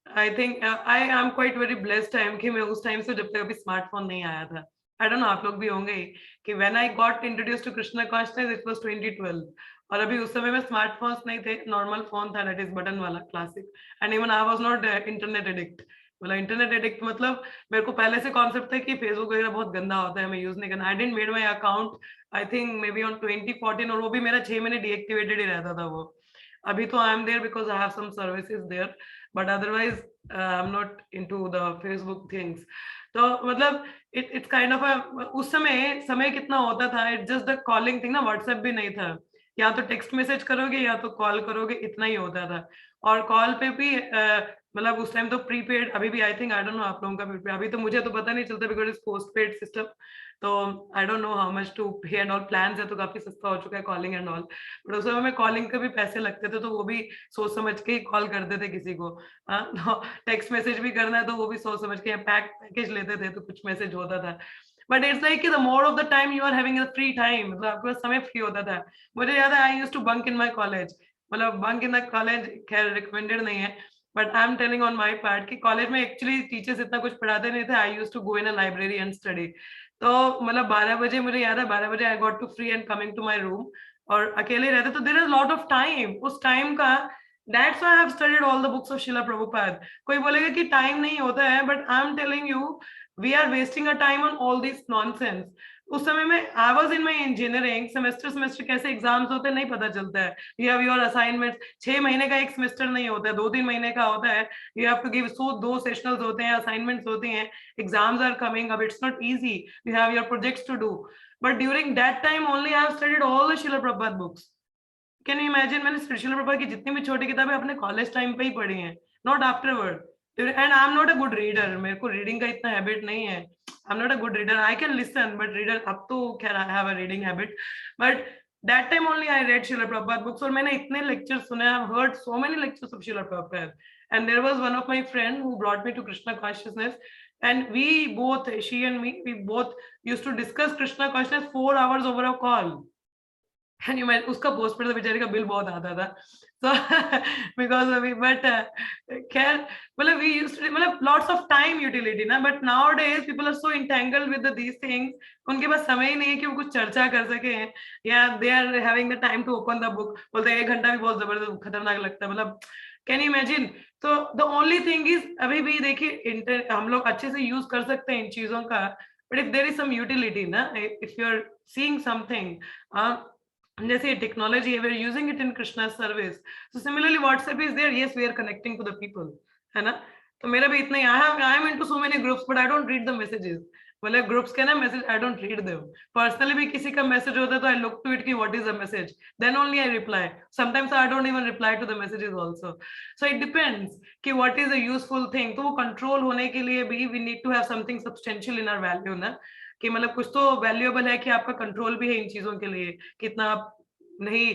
I think I am quite very blessed time कि मैं उस time से, जब तक अभी स्मार्टफोन नहीं आया था, I don't know आप लोग भी होंगे कि when I got introduced to Krishna consciousness it was 2012, और अभी उस समय में स्मार्टफोन्स नहीं थे, नॉर्मल फोन था, दैट इज बटन वाला classic, and even I was not internet addict. मतलब इंटरनेट एडिक्ट मतलब मेरे को पहले से कॉन्सेप्ट था कि फेसबुक वगैरह बहुत गंदा होता है, मैं यूज नहीं करना। I didn't made my account I think may be on 2014, और वो भी मेरा 6 महीने डीएक्टिवेटेड ही रहता था वो। अभी तो I am there because I have some services there, but otherwise I am not into the Facebook things. तो मतलब इट्स काइंड ऑफ उस समय कितना होता था, it just the calling thing ना, व्हाट्सएप भी नहीं था, या तो टेक्स्ट मैसेज करोगे या तो कॉल करोगे, इतना ही होता था। और कॉल पे भी मतलब उस टाइम तो प्रीपेड, अभी भी I think, I don't no आप लोगों का प्रीपेड, अभी तो मुझे तो पता नहीं चलता बिकॉज इट्स पोस्टपेड सिस्टम, तो I don't know how much to pay and all. Plans है तो काफी सस्ता हो चुका है कॉलिंग एंड ऑल, बट उस समय में कॉलिंग के भी पैसे लगते थे, तो वो भी सोच समझ के ही कॉल करते थे किसी को। तो टेक्स्ट मैसेज भी करना है तो वो भी सोच समझ के पैकेज लेते थे, तो कुछ मैसेज होता था। But it's like the more of the time you are having free time, मतलब आपके पास समय फ्री होता था। मुझे याद है I used to bunk in my college, मतलब बंक इन द कॉलेज खैर रिकमेंडेड नहीं है, but I am telling on my part कि कॉलेज में एक्चुअली टीचर्स इतना कुछ पढ़ाते नहीं थे। I used to go in a library and study. तो मतलब 12 बजे, मुझे याद है 12 बजे I got to free and coming to my room, और अकेले रहते तो there is lot of time उस टाइम का। That's why I have studied all the books of Srila Prabhupada। कोई बोलेगा कि टाइम नहीं होता है, but I am telling you we are wasting a time on all this nonsense. उस समय में I was in my engineering, semester कैसे एग्जाम्स होते हैं नहीं पता चलता है। यू हैव योर असाइनमेंट, 6 महीने का एक सेमेस्टर नहीं होता है, 2-3 महीने का होता है। You have to give 2 sessionals होते हैं, असाइनमेंट्स होती हैं, exams are coming up, it's not easy, you have your projects to do. But during that time only I have studied all the Srila Prabhupada books. Can you imagine, मैंने श्रील प्रभुपाद की जितनी भी छोटी किताबें अपने कॉलेज टाइम पे ही पढ़ी हैं, not afterward. And I'm not a good reader. मेरे को reading का इतना habit नहीं है. I'm not a good reader. I can listen, but reader अब तो can I have a reading habit? But that time only I read Srila Prabhupada books, और मैंने इतने lectures सुने. I've heard so many lectures of Srila Prabhupada. And there was one of my friend who brought me to Krishna consciousness, and we both, she and me, we both used to discuss Krishna consciousness 4 hours over a call. And you might, उसका post पर तो बेचारे का bill बहुत आता था. So because of it, but खैर मतलब we used to मतलब lots of time utility ना, but nowadays people are so entangled with these things, उनके पास समय ही नहीं है कि वो कुछ चर्चा कर सके. या they are having the time to open the book. बोलते हैं 1 घंटा भी बहुत जबरदस्त खतरनाक लगता है. मतलब can you imagine? तो the only thing is अभी भी देखिए हम लोग अच्छे से यूज कर सकते हैं इन चीजों का, but if there is some utility ना, if you are seeing something, जैसे टेक्नोलॉजी है, we are using it in Krishna's service. So similarly WhatsApp is there, yes we are connecting to the people, है ना. तो मेरा भी इतना ही, I am into so many groups but I don't read the messages. मतलब groups के ना message I don't read them. Personally भी किसी का मैसेज होता है तो I look to it कि what is the message, then only I reply. Sometimes I don't even reply to the messages also. So it depends कि what is a useful thing. तो वो कंट्रोल होने के लिए भी we need to have something substantial in our value ना, कि मतलब कुछ तो वैल्यूएबल है कि आपका कंट्रोल भी है इन चीजों के लिए, कितना आप नहीं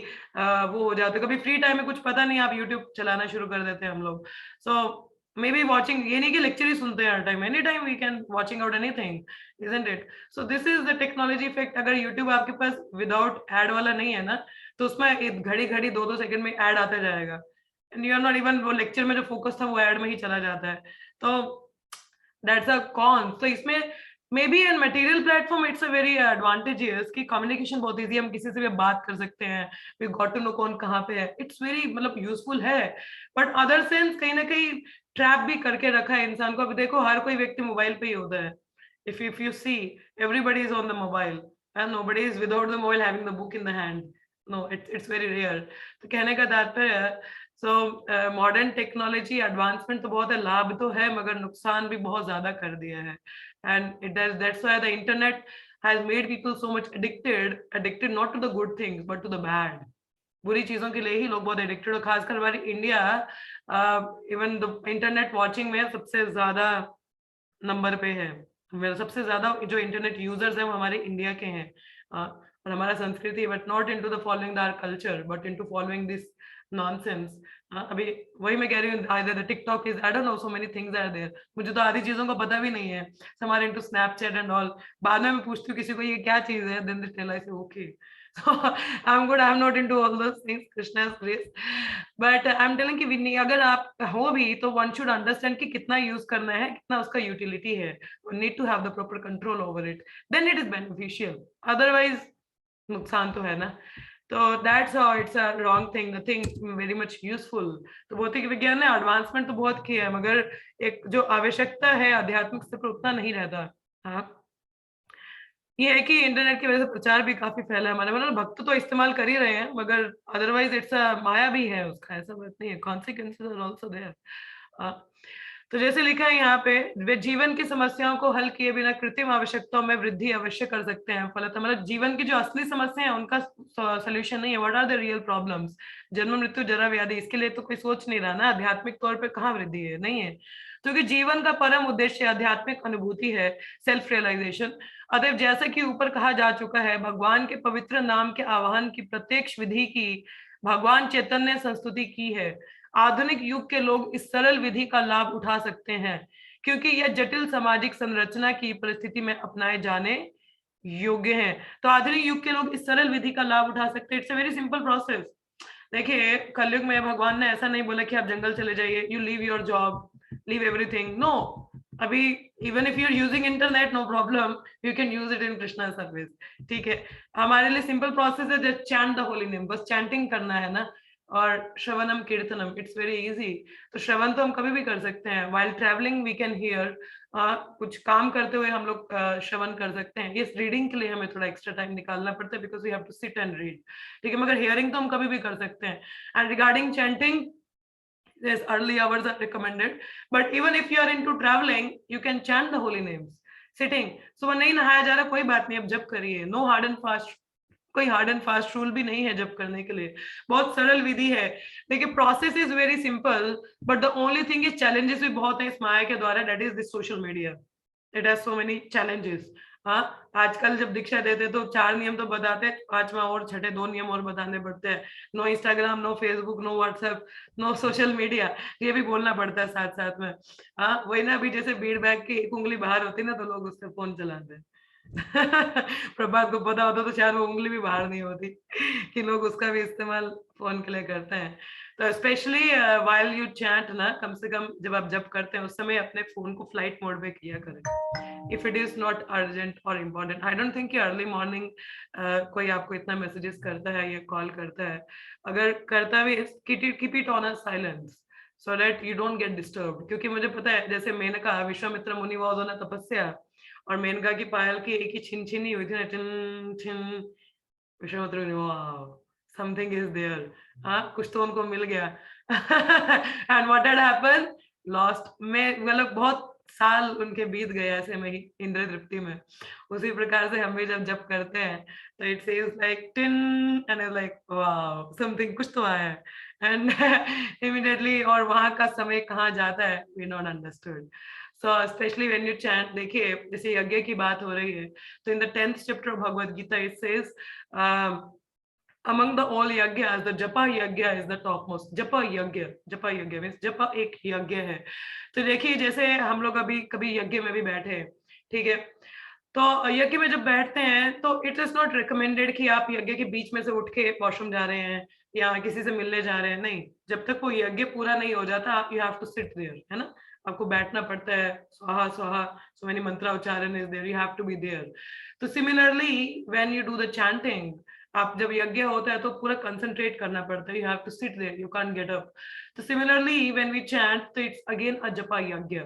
वो हो जाते. कभी फ्री टाइम में कुछ पता नहीं, आप यूट्यूब चलाना शुरू कर देते हैं हम लोग. सो मे बी वॉचिंग, ये नहीं कि लेक्चर ही सुनते हैं हर time, any time we can watching out anything, isn't it. So this is the technology effect. अगर यूट्यूब आपके पास विदाउट एड वाला नहीं है ना, तो उसमें घड़ी घड़ी 2-2 सेकंड में एड आता जाएगा, and you are not even, वो लेक्चर में जो फोकस था वो एड में ही चला जाता है. तो दैट्स अ कॉन. तो इसमें may be an material platform it's a very advantages कि कम्युनिकेशन बहुत इजी, हम किसी से भी बात कर सकते हैं, वी गॉट टू नो कौन कहाँ पे है. इट्स वेरी मतलब यूजफुल है, बट अदर सेंस कहीं ना कहीं ट्रैप भी करके रखा है इंसान को. अभी देखो हर कोई व्यक्ति मोबाइल पे ही होता है. If you see everybody is on the mobile and nobody is without the mobile having the book in the hand. No, it's very rare. तो कहने का तात्पर्य, सो मॉडर्न टेक्नोलॉजी एडवांसमेंट तो बहुत है, लाभ तो है, मगर नुकसान भी बहुत ज्यादा कर दिया है. And it does, that's why the internet has made people so much addicted not to the good things but to the bad. बुरी चीजों के लिए ही लोग बहुत एडिक्टेड, और खासकर हमारी India even the internet watching में सबसे ज्यादा नंबर पे है. सबसे ज्यादा जो इंटरनेट यूजर्स हैं वो हमारे इंडिया के हैं, और हमारा संस्कृति, but not into the following our culture but into following this nonsense. अभी वही मैं कह रही हूँ, either the TikTok is, I don't know, so many things are there. मुझे तो आधी चीजों का पता भी नहीं है. हमारे इनटू स्नैपचैट एंड ऑल. बाद में मैं पूछती हूँ किसी को ये क्या चीज है, देन दे टेल, आई से okay. So I'm good. I'm not into all those things. Krishna's grace. But I'm telling कि we अगर आप हो भी तो one should understand कि कितना यूज करना है, कितना उसका यूटिलिटी है. We need to have the proper control over it. Then it is beneficial. Otherwise नुकसान तो है ना. तो that's how it's a wrong thing. The thing very much useful. तो भौतिक विज्ञान ने एडवांसमेंट तो बहुत किया है, मगर एक जो आवश्यकता है आध्यात्मिक स्तर पर उतना नहीं रहता. हाँ, ये है कि इंटरनेट की वजह से प्रचार भी काफी फैला है हमारे, मतलब भक्त तो इस्तेमाल कर ही रहे हैं, मगर अदरवाइज इट्स माया भी है उसका, ऐसा बात नहीं है. Consequences are also there. तो जैसे लिखा है यहाँ पे, वे जीवन की समस्याओं को हल किए बिना कृत्रिम आवश्यकताओं में वृद्धि अवश्य कर सकते हैं. फलतः मतलब जीवन की जो असली समस्या है उनका सोल्यूशन नहीं है. What are the real problems? जन्म मृत्यु जरा व्याधि, इसके लिए तो कोई सोच नहीं रहा ना. आध्यात्मिक तौर पे कहाँ वृद्धि है? नहीं है. क्योंकि जीवन का परम उद्देश्य आध्यात्मिक अनुभूति है, सेल्फ रियलाइजेशन. अतएव जैसा कि ऊपर कहा जा चुका है, भगवान के पवित्र नाम के आवाहन की प्रत्यक्ष विधि की भगवान चैतन्य संस्तुति की है. आधुनिक युग के लोग इस सरल विधि का लाभ उठा सकते हैं क्योंकि यह जटिल सामाजिक संरचना की परिस्थिति में अपनाए जाने योग्य है. तो आधुनिक युग के लोग इस सरल विधि का लाभ उठा सकते हैं. It's a very simple process. देखिए कलयुग में भगवान ने ऐसा नहीं बोला कि आप जंगल चले जाइए, you leave your job, leave everything. No, अभी even if you are using internet, no problem, you can use it in Krishna service. ठीक है, हमारे लिए सिंपल प्रोसेस है, just chant the holy name. बस चैंटिंग करना है ना, और श्रवणम कीर्तनम, इट्स वेरी इजी. तो श्रवण तो हम कभी भी कर सकते हैं. While travelling we can hear, कुछ काम करते हुए हम लोग श्रवण कर सकते हैं. ये रीडिंग के लिए हमें थोड़ा एक्स्ट्रा टाइम निकालना पड़ता है because we have to sit and read. ठीक है, मगर हियरिंग तो हम कभी भी कर सकते हैं. And regarding chanting, yes, early hours are recommended, but even if you are into traveling you can chant the holy names sitting. सुबह नहीं नहाया जा रहा, कोई बात नहीं, अब जब करिए. नो हार्ड एंड फास्ट कोई हार्ड एंड फास्ट रूल भी नहीं है जब करने के लिए, बहुत सरल विधि है। देखिए process is very simple, but the only thing is challenges भी बहुत है इस माया के द्वारा, that is this social media, it has so many challenges. हाँ, आजकल जब दीक्षा देते तो 4 नियम तो बताते हैं, 5वां और छठे 2 नियम और बताने पड़ते हैं। No Instagram, no Facebook, no WhatsApp, no social media, ये भी बोलना पड़ता है साथ साथ में। हाँ वही ना, अभी जैसे भीड़ बैग की एक उंगली बाहर होती ना तो लोग उससे फोन चलाते हैं। प्रभात को पता होता तो शायद वो उंगली भी बाहर नहीं होती कि लोग उसका भी इस्तेमाल फोन के लिए करते हैं। तो स्पेशली व्हाइल यू चैंट ना, कम से कम जब आप जब करते हैं उस समय अपने फोन को फ्लाइट मोड पे किया करें, if it is not urgent और इम्पोर्टेंट। आई डोंट थिंक कि अर्ली मॉर्निंग कोई आपको इतना मैसेजेस करता है या कॉल करता है, अगर करता भी keep it on a silence so that you don't get disturb. क्योंकि मुझे पता है जैसे मेनका विश्वामित्र मुनि वाज ऑन अ तपस्या, और मेनका की पायल की एक ही छिन छिन ही हुई थी ना, छिन छिन, विश्वामित्र ने वाह समथिंग इज देयर, हाँ कुछ तो उनको मिल गया। And what had happened, lost में, मतलब बहुत साल उनके बीत गए ऐसे में ही इंद्र तृप्ति में। उसी प्रकार से हम भी जब करते हैं तो it says like tin and is like wow something, कुछ तो आया है, एंड इमीडिएटली, और वहां का समय कहाँ जाता है we not understood. So specially when you chant, देखिए जैसे यज्ञ की बात हो रही है तो in the 10th chapter of Bhagavad Gita it says among the all yagyas the japa yagya is the topmost. japa yagya means japa एक यज्ञ है। तो देखिए जैसे हम लोग अभी कभी यज्ञ में भी बैठे हैं, ठीक है, तो यज्ञ में जब बैठते हैं तो इट इज नॉट रिकमेंडेड कि आप यज्ञ के बीच में से उठ के वॉशरूम जा रहे हैं या किसी से मिलने जा रहे हैं, नहीं, जब तक वो यज्ञ पूरा नहीं हो जाता you have to sit there, है ना, आपको बैठना पड़ता है। स्वाहा स्वाहा, सो many mantra ucharan is there, you have to be there. तो similarly when you do the chanting, आप जब यज्ञ होता है तो पूरा कंसंट्रेट करना पड़ता है, you have to sit there, you can't get up. तो सिमिलरली व्हेन वी चैंट तो it's again a japa yagya.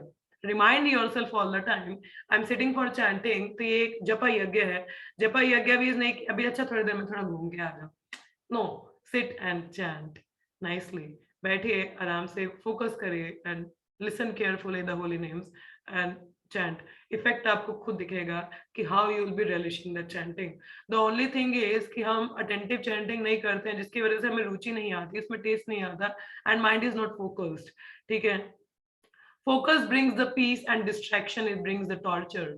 Remind yourself all the time I am sitting for chanting, तो ये एक जपा यज्ञ है। जपा यज्ञ भी नहीं कि अभी अच्छा थोड़ी देर में थोड़ा घूम के आ जाओ, no, sit and chant nicely, बैठिए आराम से, फोकस करिए and listen carefully the holy names and chant. Effect आपको खुद दिखेगा कि how you will be relishing the chanting. The only thing is कि हम अटेंटिव चैंटिंग नहीं करते हैं, जिसकी वजह से हमें रुचि नहीं आती, इसमें टेस्ट नहीं आता and mind is not focused, ठीक है। Focus brings the peace and distraction it brings the torture,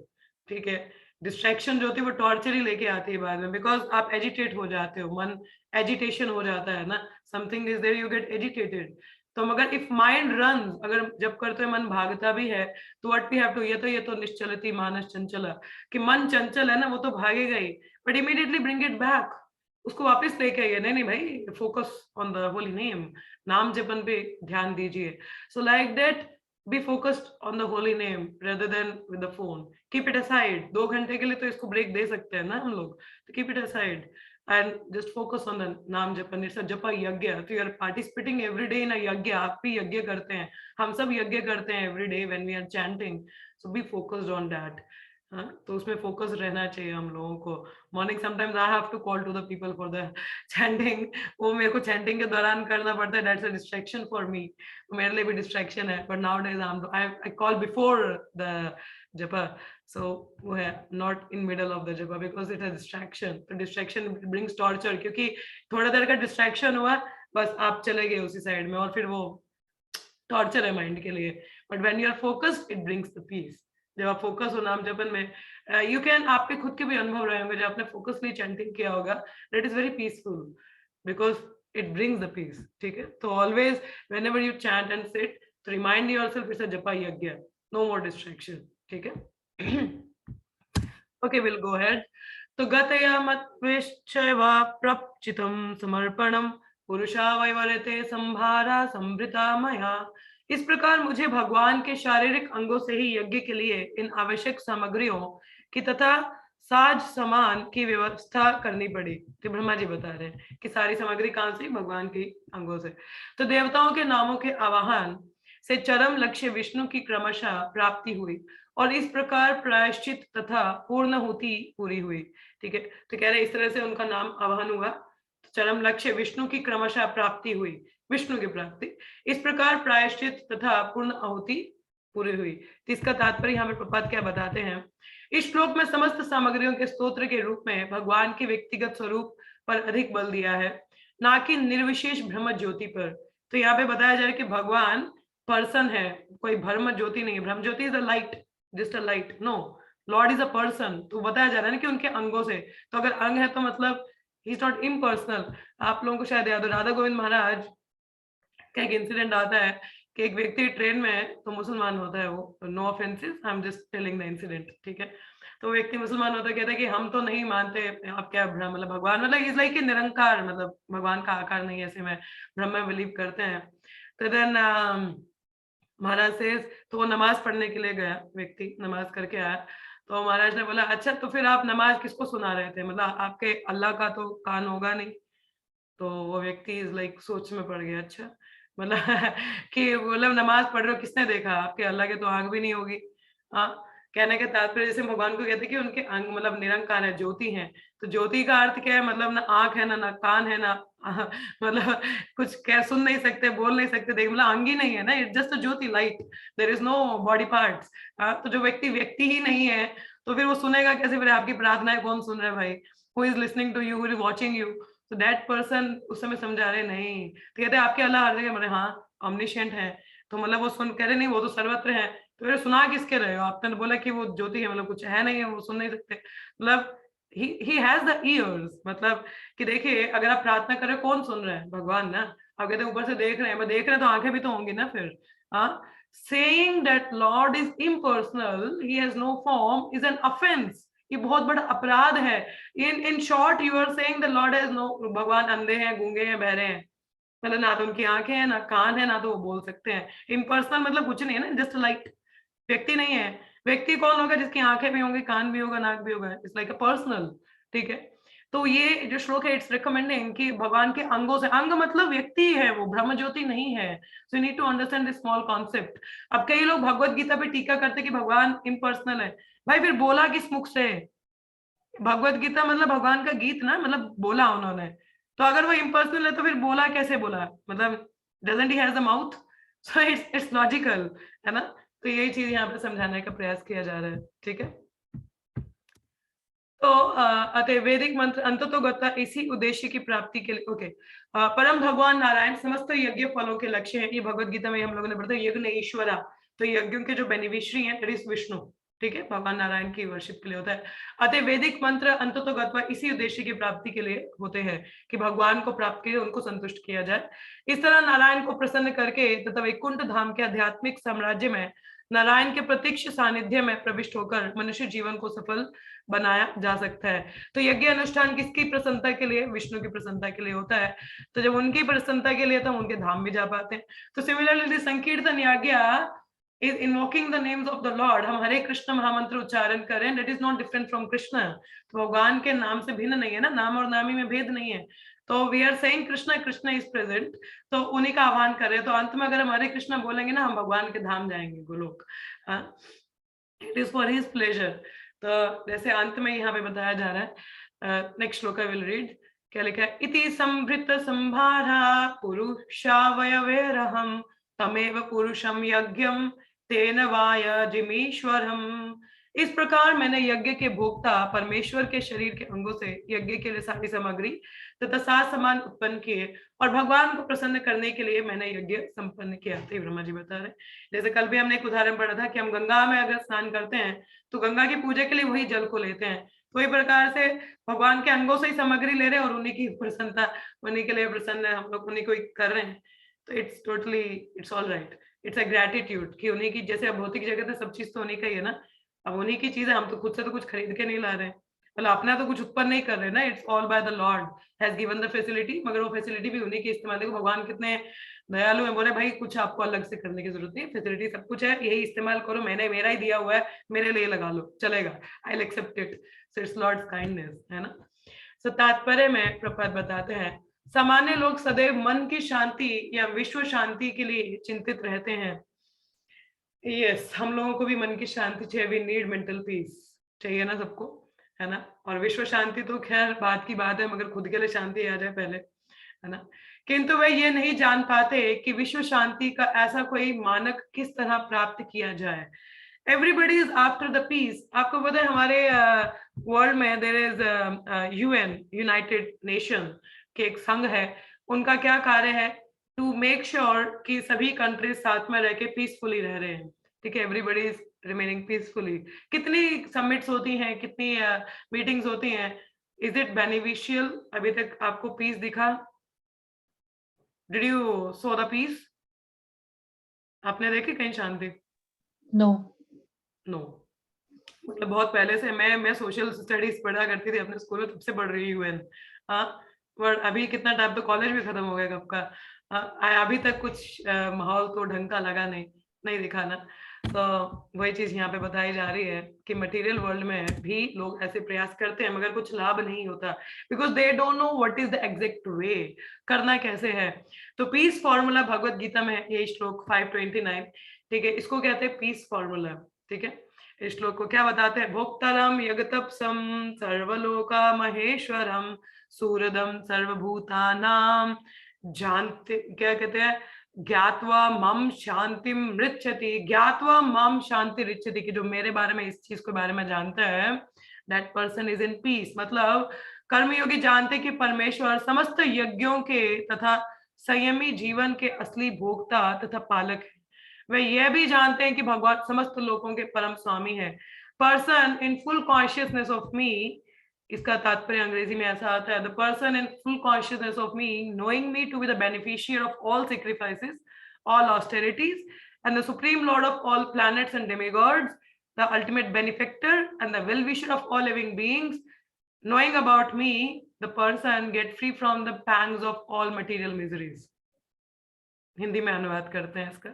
ठीक है। डिस्ट्रैक्शन जो होती है वो टॉर्चर ही लेके आती है बाद में, बिकॉज आप एजिटेट हो जाते हो, मन एजिटेशन हो जाता है ना, something is there you get agitated. तो मगर इफ माइंड रन, अगर जब करते मन भागता भी है तो व्हाट वी हैव टू, ये तो निश्चलती मानस चंचला, कि मन चंचल है ना, वो तो भागेगा ही, but immediately bring it back, उसको वापस लेके आइए, नहीं भाई focus on the holy name, नाम जपन पे ध्यान दीजिए। So like that be focused on the holy name rather than with the phone. Keep it aside. 2 घंटे के लिए तो इसको ब्रेक दे सकते हैं ना हम लोग, तो keep it aside and just focus on the नाम जपन। इट्स अ जपा यज्ञ, तो you are participating every day in a यज्ञ, आप भी यज्ञ करते हैं, हम सब यज्ञ करते हैं every day when we are chanting, so be focused on that। हाँ, तो उसमें फोकस रहना चाहिए हम लोगों को। Morning sometimes I have to call to the people for the chanting, वो मेरे को चैंटिंग के दौरान करना पड़ता है, that's a distraction for me, मेरे लिए भी डिस्ट्रैक्शन है, but nowadays I call before the japa, so वो है not in middle of the japa because it है डिस्ट्रैक्शन। तो डिस्ट्रैक्शन ब्रिंग्स टॉर्चर, क्योंकि थोड़ा देर का डिस्ट्रैक्शन हुआ बस आप चले गए उसी साइड में, और फिर वो टॉर्चर है माइंड के लिए। But when you are focused it brings the peace. जब आप फोकस हो नाम जपन में, यू कैन, आपके खुद के भी अनुभव रहे होंगे, जब आपने फोकसली चैंटिंग किया होगा, that is very peaceful because it brings the peace, ठीक है। तो always whenever you chant and sit, तो remind yourself it's a japa yagya, no more distraction, ठीक है। Okay, will go ahead. तो गतया मत्वेश्चैवा प्रप्चितं समर्पणं पुरुषा वैवरते संभारा संभृता मया। इस प्रकार मुझे भगवान के शारीरिक अंगों से ही यज्ञ के लिए इन आवश्यक सामग्रियों की तथा साज सामान की व्यवस्था करनी पड़ी। तो ब्रह्मा जी बता रहे हैं कि सारी सामग्री कहाँ से, भगवान के अंगों से। तो देवताओं के नामों के आवाहन से चरम लक्ष्य विष्णु की क्रमशः प्राप्ति हुई और इस प्रकार प्रायश्चित तथा पूर्णाहुति पूरी हुई, ठीक है। तो कह रहे इस तरह से उनका नाम आवाहन हुआ, तो चरम लक्ष्य विष्णु की क्रमशः प्राप्ति हुई, विष्णु की प्राप्ति, इस प्रकार प्रायश्चित तथा पूर्ण आहुति पूरी हुई। तो इसका तात्पर्य यहाँ पे प्रपात क्या बताते हैं, इस श्लोक में समस्त सामग्रियों के स्तोत्र के रूप में भगवान के व्यक्तिगत स्वरूप पर अधिक बल दिया है, ना कि निर्विशेष ब्रह्म ज्योति पर। तो यहाँ पे बताया जा रहा है कि भगवान पर्सन है, कोई ब्रह्म ज्योति नहीं है। Brahma jyoti is a light, just a light, no, lord is a person. तो बताया जा रहा है ना कि उनके अंगों से, तो अगर अंग है तो मतलब ही इज नॉट इम्पर्सनल। आप लोगों को शायद याद हो, राधा गोविंद महाराज का एक इंसिडेंट आता है कि एक व्यक्ति ट्रेन में है, तो मुसलमान होता है वो, no offences, I am just telling the incident, ठीक है। तो व्यक्ति मुसलमान होता है, कहता है कि हम तो नहीं मानते, आप क्या मतलब भगवान मतलब इज लाइक निरंकार, मतलब भगवान का आकार नहीं है, ऐसे में ब्रह्म में बिलीव करते हैं। तो देन महाराज से, तो वो नमाज पढ़ने के लिए गया, व्यक्ति नमाज करके आया, तो महाराज ने बोला अच्छा तो फिर आप नमाज किसको सुना रहे थे, मतलब आपके अल्लाह का तो कान होगा नहीं। तो वो व्यक्ति इज लाइक सोच में पड़ गया, अच्छा मतलब कि मतलब नमाज पढ़ रहे हो, किसने देखा, आपके अल्लाह के तो आंख भी नहीं होगी। हाँ, कहने के तात्पर्य जैसे भगवान को कहते हैं कि उनके अंग मतलब निरंकार है, ज्योति है। तो ज्योति का अर्थ क्या है, मतलब ना आंख है, ना कान है, ना मतलब कुछ कह सुन नहीं सकते, बोल नहीं सकते, देख मतलब अंग ही नहीं है ना, it's just a jyoti, light, there is no body parts. तो जो व्यक्ति ही नहीं है तो फिर वो सुनेगा कैसे, फिर आपकी प्रार्थनाएं कौन सुन रहा है भाई, who is listening to you, who is watching you. तो दैट पर्सन उस समय समझा रहे नहीं, तो कहते आपके अल्लाह हर जगह, मतलब हाँ ऑमनिशेंट है, तो मतलब वो सुन, कह रहे नहीं वो तो सर्वत्र है। तो फिर सुना किसके रहे हो, आपने बोला कि वो ज्योति है, मतलब कुछ है नहीं है, वो सुन नहीं सकते, मतलब he has the ears, मतलब कि देखिए अगर आप प्रार्थना कर रहे हो कौन सुन रहा है, भगवान ना। आप कहते ऊपर से देख रहे हैं, मैं देख रहे हैं तो आंखें भी तो होंगी ना फिर। हाँ, saying that Lord is impersonal, he has no form is an offense, ये बहुत बड़ा अपराध है। In short you are saying the lord has no, भगवान अंधे हैं, गूंगे हैं, बहरे हैं, मतलब ना तो उनकी आंखें हैं, ना कान है, ना तो वो बोल सकते हैं। इम्पर्सनल मतलब कुछ नहीं है ना, जस्ट लाइक व्यक्ति नहीं है। व्यक्ति कौन होगा, जिसकी आंखें भी होंगी, कान भी होगा, नाक भी होगा, इट्स लाइक अ पर्सनल, ठीक है। तो ये जो श्लोक है इट्स रिकमेंडिंग कि भगवान के अंगों से, अंग मतलब व्यक्ति है, वो ब्रह्म ज्योति नहीं है। So you need to understand this small concept. अब कई लोग भगवत गीता पे टीका करते कि भगवान इम्पर्सनल है, भाई फिर बोला किस मुख से, भगवत गीता मतलब भगवान का गीत ना, मतलब बोला उन्होंने। तो अगर वो इम्पर्सनल है तो फिर बोला कैसे बोला, मतलब doesn't he has a mouth, so it's logical, है ना। तो यही चीज यहाँ पे समझाने का प्रयास किया जा रहा है, ठीक है। तो अतः वैदिक मंत्र अंततोगता इसी उद्देश्य की प्राप्ति के लिए, ओके, परम भगवान नारायण समस्त यज्ञ फलों के लक्ष्य है। ये भगवत गीता में हम लोगों ने पढ़ा, यज्ञ ने ईश्वरा, तो यज्ञों के जो बेनिफिशियरी हैं दैट इज विष्णु, ठीक है, भगवान नारायण की वर्शिप के लिए होता है। अतः वैदिक मंत्र अंततोगत्वा इसी उद्देश्य की प्राप्ति के लिए होते हैं कि भगवान को प्राप्त किए, उनको संतुष्ट किया जाए। इस तरह नारायण को प्रसन्न करके तथा वैकुंठ धाम के आध्यात्मिक साम्राज्य में नारायण के प्रत्यक्ष सानिध्य में प्रविष्ट होकर मनुष्य जीवन को सफल बनाया जा सकता है। तो यज्ञ अनुष्ठान किसकी प्रसन्नता के लिए, विष्णु की प्रसन्नता के लिए होता है। तो जब उनकी प्रसन्नता के लिए तो हम उनके धाम भी जा पाते हैं। तो सिमिलरली संकीर्तन यज्ञ is invoking the names of the Lord, हम हरे कृष्ण महामंत्र उच्चारण करें, that is not different from Krishna. तो भगवान के नाम से भिन्न नहीं है ना, नाम और नामी में भेद नहीं है। तो we are saying Krishna, Krishna is present, तो उन्हीं का आह्वान करें। तो अंत में अगर हम हरे कृष्ण बोलेंगे ना, हम भगवान के धाम जाएंगे, Golok, it is for his pleasure। तो जैसे अंत में यहाँ पे बताया जा रहा है, नेक्स्ट श्लोक आई विल रीड, क्या लिखा है, इति संभृत संभारा पुरुषावयवेरहं तमेव पुरुषम यज्ञम तेन वायजिमीश्वरम। इस प्रकार मैंने यज्ञ के भोक्ता परमेश्वर के शरीर के अंगों से यज्ञ के लिए सारी सामग्री तथा सात समान उत्पन्न किए और भगवान को प्रसन्न करने के लिए मैंने यज्ञ संपन्न किया। तो ब्रह्मा जी बता रहे, जैसे कल भी हमने एक उदाहरण पढ़ा था कि हम गंगा में अगर स्नान करते हैं तो गंगा की पूजा के लिए वही जल को लेते हैं। तो इस प्रकार से भगवान के अंगों से ही सामग्री ले रहे हैं और उन्हीं की प्रसन्नता, उन्हीं के लिए प्रसन्न है, हम लोग उन्हीं को कर रहे हैं। तो it's totally, it's all right, it's a gratitude कि उन्हीं की, जैसे भौतिक जगत है सब चीज तो उन्हीं का ही है ना, अब उन्हीं की चीज है, हम तो खुद से तो कुछ खरीद के नहीं ला रहे हैं, मतलब अपना तो कुछ उत्पन्न नहीं कर रहे ना, it's all by the lord has given the facility, मगर वो फैसिलिटी भी उन्हीं की इस्तेमाल। देखो भगवान कितने दयालु है, बोले भाई कुछ आपको अलग से करने की जरूरत नहीं, फैसिलिटी सब कुछ है, यही इस्तेमाल करो, मैंने मेरा ही दिया हुआ है, मेरे लिए लगा लो, चलेगा, I will accept it, so it's lord's kindness, है ना। सो तात्पर्य में प्रपात बताते हैं, सामान्य लोग सदैव मन की शांति या विश्व शांति के लिए चिंतित रहते हैं। यस, हम लोगों को भी मन की शांति चाहिए, वी नीड मेंटल पीस, चाहिए ना सबको, है ना। और विश्व शांति तो खैर बात की बात है, मगर खुद के लिए शांति आ जाए पहले, है ना। किंतु वे ये नहीं जान पाते कि विश्व शांति का ऐसा कोई मानक किस तरह प्राप्त किया जाए। Everybody is after the peace. आपको पता है हमारे वर्ल्ड में there is UN, United Nation के एक संघ है, उनका क्या कार्य है? टू मेक श्योर कि सभी कंट्रीज साथ में रह के पीसफुली रह रहे हैं, ठीक है, एवरीबडी इज रिमेनिंग पीसफुली। कितनी समिट्स होती हैं, कितनी मीटिंग्स होती हैं, इज इट बेनिफिशियल? अभी तक आपको पीस दिखा? Did you saw the peace? आपने देखी कहीं शांति? नो। नो, मतलब बहुत पहले से मैं सोशल स्टडीज पढ़ा करती थी अपने स्कूल में, तब से पढ़ रही हूँ यूएन। पर अभी कितना टाइम तो कॉलेज भी खत्म हो गया कब का। अभी तक कुछ माहौल तो ढंग का लगा नहीं दिखा ना। तो वही चीज यहाँ पे बताई जा रही है कि मटेरियल वर्ल्ड में भी लोग ऐसे प्रयास करते हैं मगर कुछ लाभ नहीं होता, because they don't know what is the exact वे, करना कैसे है। तो पीस फॉर्मूला भगवत गीता में है, ये श्लोक 529, ठीक है, इसको कहते हैं पीस फॉर्मूला, ठीक है। इस श्लोक को क्या बताते हैं? भोक्तारम यगतपसम सर्वलोका महेश्वरम सूरदम सर्वभूतानाम जानते, क्या कहते हैं, ज्ञात्वा मम शांति मृच्छति, ज्ञात्वा मम शांति रिच्छति, कि जो मेरे बारे में, इस चीज के बारे में जानता है, that person is in peace. मतलब कर्मयोगी जानते कि परमेश्वर समस्त यज्ञों के तथा संयमी जीवन के असली भोक्ता तथा पालक है। वे यह भी जानते हैं कि भगवान समस्त लोगों के परम स्वामी है। Person in full consciousness of me, इसका तात्पर्य अंग्रेजी में ऐसा आता है, the person in full consciousness of me, knowing me to be the beneficiary of all sacrifices, all austerities and the supreme lord of all planets and demigods, the ultimate benefactor and the well wisher of all living beings, knowing about me, the person get free from the pangs of all material miseries। Hindi में अनुवाद करते हैं इसका।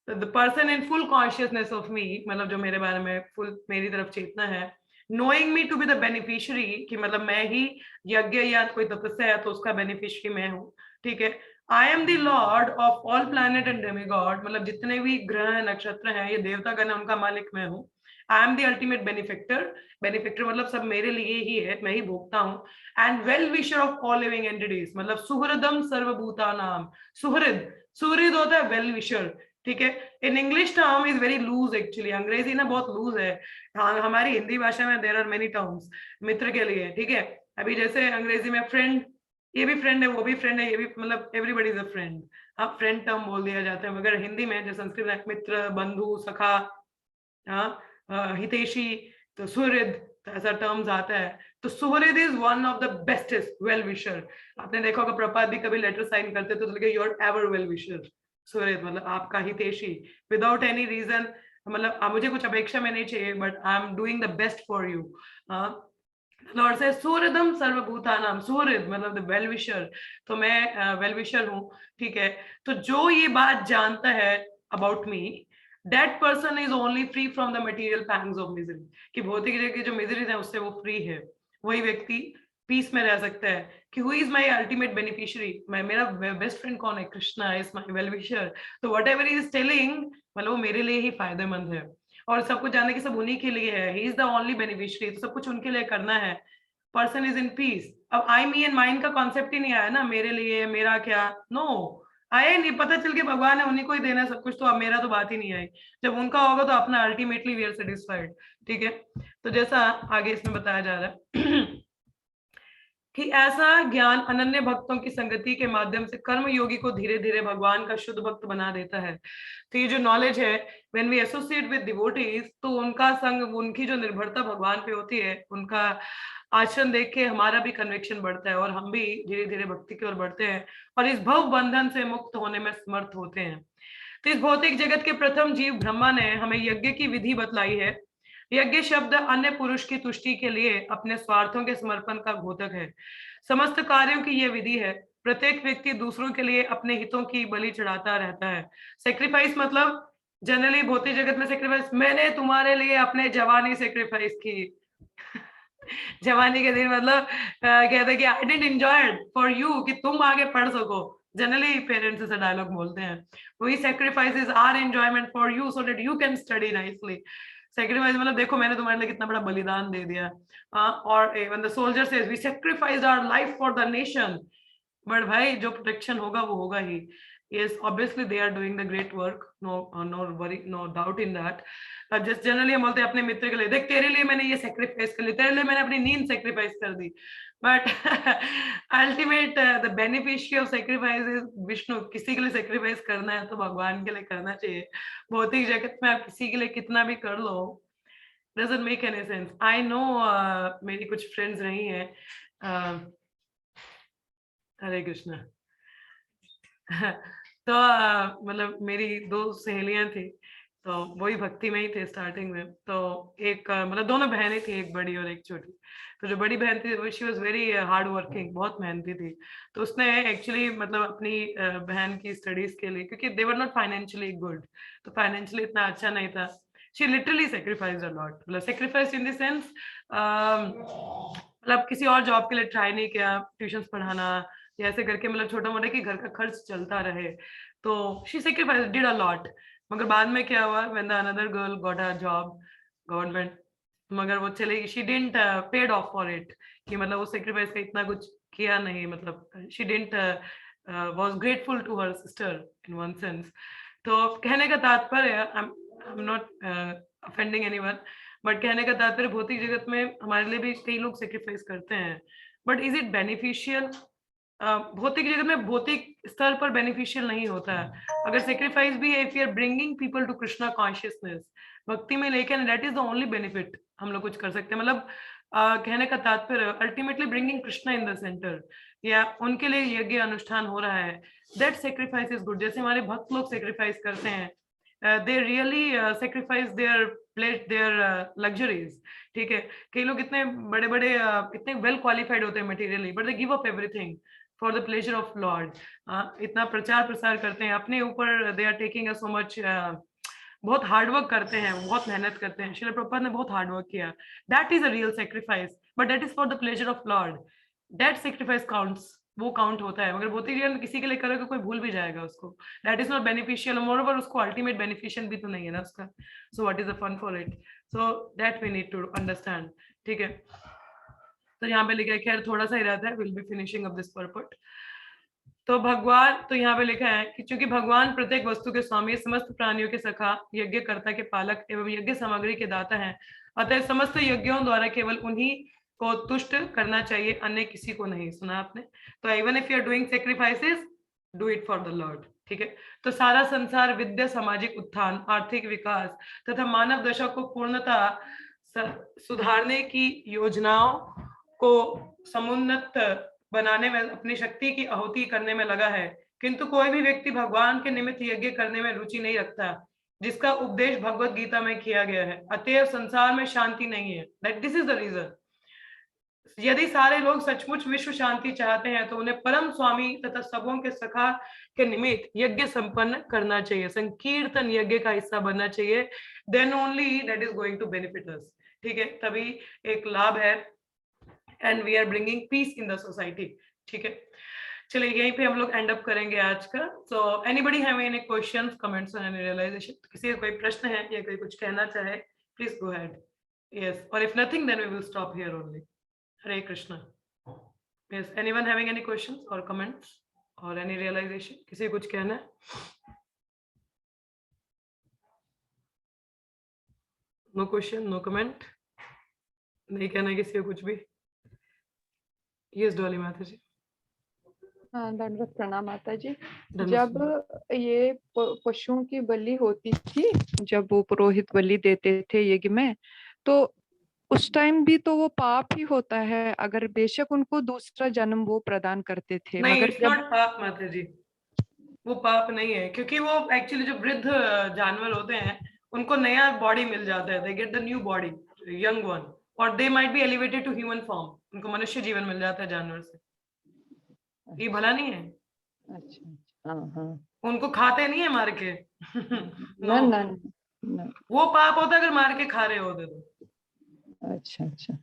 The person in full consciousness of me, मतलब जो मेरे बारे में फुल मेरी तरफ चेतना है, knowing me to be the beneficiary, कि मतलब मैं ही यज्ञ या कोई तपस्या है तो उसका बेनिफिशियरी मैं हूँ, ठीक है। I am the lord of all planet and demigod, मतलब जितने भी ग्रह नक्षत्र हैं, ये देवता गण है, उनका मालिक मैं हूँ। I am the ultimate benefactor, benefactor मतलब सब मेरे लिए ही है, मैं ही भोगता हूँ। And well wisher of all living entities, मतलब सुहृदम सर्वभूतानाम, सुहृद होता है वेल विशर, ठीक है। In English term is very loose actually, अंग्रेजी ना बहुत लूज है। हाँ, हमारी हिंदी भाषा में देयर आर मेनी टर्म्स मित्र के लिए, ठीक है। अभी जैसे अंग्रेजी में फ्रेंड, ये भी फ्रेंड है, वो भी फ्रेंड है, ये भी, मतलब एवरीबडी इज अ फ्रेंड, हाँ फ्रेंड टर्म बोल दिया जाता है। मगर हिंदी में जैसे संस्कृत में मित्र, बंधु, सखा, हाँ, हितैषी, तो सुहृद, तो ऐसा टर्म्स आता है। तो suhrid is one of the bestest well wisher. आपने देखा होगा प्रपात भी कभी लेटर साइन करते तो लिखे योर एवर वेल विशर। सुहृद मतलब आपका हितैषी, विदाउट एनी रीजन, मतलब मुझे कुछ अपेक्षा में नहीं चाहिए, but I am doing the best for you. Lord से सुहृदम सर्वभूतानाम, सुहृद मतलब द वेल विशर, तो मैं वेल विशर हूँ, ठीक है। तो जो ये बात जानता है about me, that person is only free from the material pangs of misery, कि भौतिक जगत की जो मिजरीज है उससे वो फ्री है। वही व्यक्ति पीस में रह सकता है कि who is my ultimate beneficiary, मेरा बेस्ट फ्रेंड कौन है? Krishna is my well wisher। तो whatever he is telling, मतलब वो मेरे लिए ही फायदेमंद है और सब कुछ जानने की सब उन्हीं के लिए है। he is the only beneficiary, तो सब कुछ उनके लिए करना है। Person is in peace. अब आई मी एंड माइन का कॉन्सेप्ट ही नहीं आया ना, मेरे लिए, मेरा क्या, नो आया नहीं, पता चल के भगवान है, उन्हीं को ही देना है सब कुछ, तो अब मेरा तो बात ही नहीं आई। जब उनका होगा तो अपना अल्टीमेटली वी आर सेटिस्फाइड, ठीक है। तो जैसा आगे इसमें बताया जा रहा है कि ऐसा ज्ञान अनन्य भक्तों की संगति के माध्यम से कर्म योगी को धीरे धीरे भगवान का शुद्ध भक्त बना देता है। तो ये जो नॉलेज है, when we associate with devotees, तो उनका संग, उनकी जो निर्भरता भगवान पे होती है, उनका आचरण देख के हमारा भी कन्विक्शन बढ़ता है और हम भी धीरे धीरे भक्ति की ओर बढ़ते हैं और इस भव बंधन से मुक्त होने में समर्थ होते हैं। तो इस भौतिक जगत के प्रथम जीव ब्रह्मा ने हमें यज्ञ की विधि बतलाई है। यज्ञ शब्द अन्य पुरुष की तुष्टि के लिए अपने स्वार्थों के समर्पण का घोतक है। समस्त कार्यों की यह विधि है। प्रत्येक व्यक्ति दूसरों के लिए अपने हितों की बलि चढ़ाता रहता है। सेक्रीफाइस मतलब जनरली भौतिक जगत में सेक्रीफाइस, मैंने तुम्हारे लिए अपने जवानी सेक्रीफाइस की जवानी के दिन मतलब कहते हैं कि I didn't enjoy it for you, कि तुम आगे पढ़ सको। जनरली पेरेंट्स ऐसा डायलॉग बोलते हैं। वही sacrifices are enjoyment for you so that you can study nicely. Sacrifice मतलब देखो मैंने तुम्हारे लिए कितना बड़ा बलिदान दे दिया। और when the soldier says we sacrificed our life for the nation, but भाई जो प्रोटेक्शन होगा वो होगा ही। yes, obviously they are doing the great work, no worry, no doubt in that. Just generally हम बोलते हैं अपने मित्र के लिए, देख तेरे लिए मैंने ये सेक्रीफाइस कर ली, तेरे लिए मैंने अपनी नींद सेक्रीफाइस कर दी, but ultimate the beneficiary of sacrifice is Vishnu. किसी के लिए सेक्रीफाइस करना है तो भगवान के लिए करना चाहिए। भौतिक जगत में आप किसी के लिए कितना भी कर लो, doesn't make any sense. I know मेरी कुछ फ्रेंड्स रही हैं, हरे कृष्णा। तो मतलब मेरी 2 सहेलियां थी, तो वही भक्ति में ही थे स्टार्टिंग में। तो एक मतलब दोनों बहनें थी, एक बड़ी और एक छोटी। तो जो बड़ी बहन थी she was very hard working, बहुत मेहनती थी। तो उसने एक्चुअली मतलब अपनी बहन की स्टडीज के लिए, क्योंकि दे वर नॉट फाइनेंशियली गुड, तो फाइनेंशियली इतना अच्छा नहीं था, she literally sacrificed a lot, मतलब sacrificed in the sense मतलब किसी और जॉब के लिए ट्राई नहीं किया, ट्यूशंस पढ़ाना या ऐसे करके मतलब छोटा मोटा कि घर का खर्च चलता रहे। तो she sacrificed, did a lot। मगर बाद में क्या हुआ, when the another girl got a job government, मगर वो चलेगी, she didn't paid off for it, कि मतलब वो sacrifice का इतना कुछ किया नहीं, मतलब she didn't was grateful to her sister in one sense। तो कहने का तात्पर्य, I'm not offending anyone, but कहने का तात्पर्य भौतिक जगत में हमारे लिए भी कई लोग सेक्रीफाइस करते हैं, बट इज इट बेनिफिशियल? भौतिक जगत में भौतिक स्तर पर बेनिफिशियल नहीं होता है। अगर सेक्रीफाइस भी है, if you are bringing people to Krishna consciousness, भक्ति में लेकर, that is the only benefit हम लोग कुछ कर सकते हैं। मतलब कहने का तात्पर्य ultimately bringing Krishna in the centre, या उनके लिए यज्ञ अनुष्ठान हो रहा है, दैट सेक्रीफाइस इज गुड। जैसे हमारे भक्त लोग सेक्रीफाइस करते हैं, they really sacrifice their luxuries, ठीक है। कई लोग इतने बड़े बड़े इतने वेल क्वालिफाइड होते हैं materially, but they give up everything for the pleasure of lord. इतना प्रचार प्रसार करते हैं अपने ऊपर, they are taking so much, बहुत हार्ड वर्क करते हैं, बहुत मेहनत करते हैं। श्रील प्रभुपाद ने बहुत हार्ड वर्क किया, that is a real sacrifice, but that is for the pleasure of Lord, that sacrifice counts, वो काउंट होता है। मगर भौतिक जीवन किसी के लिए करोगे कोई भूल भी जाएगा उसको, that is not beneficial, moreover उसको अल्टीमेट बेनिफिशियल भी तो नहीं है ना उसका। So what is the fun for it, so that we need to understand, ठीक है। तो यहाँ पे लिखा है, खैर थोड़ा सा ही रहता है, will be finishing of this purport. तो भगवान, तो यहाँ पे लिखा है कि चूंकि भगवान प्रत्येक वस्तु के स्वामी, समस्त प्राणियों के सखा, यज्ञकर्ता के पालक एवं यज्ञ सामग्री के दाता हैं, अतः समस्त यज्ञों द्वारा केवल उन्हीं को तुष्ट करना चाहिए, अन्य किसी को नहीं। सुना आपने? तो even if you are doing sacrifices, do it for the lord, ठीक है। तो सारा संसार विद्या, सामाजिक उत्थान, आर्थिक विकास तथा मानव दशा को पूर्णतः सुधारने की योजनाओं को समुन्नत बनाने में अपनी शक्ति की आहुति करने में लगा है, किंतु कोई भी व्यक्ति भगवान के निमित्त यज्ञ करने में रुचि नहीं रखता, जिसका उपदेश भगवत गीता में किया गया है। अतएव संसार में शांति नहीं है, that this is the reason. यदि सारे लोग सचमुच विश्व शांति चाहते हैं तो उन्हें परम स्वामी तथा सबों के सखा के निमित्त यज्ञ संपन्न करना चाहिए, संकीर्तन यज्ञ का हिस्सा बनना चाहिए, then only that is going to benefit us, ठीक है। तभी एक लाभ है, and we are bringing peace in the society, ठीक है। चलिए यहीं पे हम लोग एंड अप करेंगे आज का। So anybody have any questions, comments on any realization? किसी का कोई प्रश्न है या कोई कुछ कहना चाहे, प्लीज गो अहेड। यस, और if nothing then we will stop here only. Hare Krishna. Yes, anyone having any questions और कमेंट्स और एनी रियलाइजेशन? किसी कुछ कहना है? नो क्वेश्चन, नो कमेंट, नहीं कहना है किसी को कुछ भी? यस डॉली माता जी। हाँ, दंडवत प्रणाम माता जी। जब ये पशुओं की बलि होती थी, जब वो पुरोहित बलि देते थे यज्ञ में, तो उस टाइम भी तो वो पाप ही होता है, अगर बेशक उनको दूसरा जन्म वो प्रदान करते थे। नहीं, मगर इट्स नॉट पाप माता जी, वो पाप नहीं है, क्योंकि वो एक्चुअली जो वृद्ध जानवर होते हैं उनको नया बॉडी मिल जाता है, they get the new body, young one, और they might be elevated to human form, उनको मनुष्य जीवन मिल जाता है जानवर से। ये भला नहीं है? अच्छा, हाँ हाँ, उनको खाते नहीं है मार के। ना ना ना, वो पाप होता अगर मार के खा रहे होते तो। अच्छा अच्छा,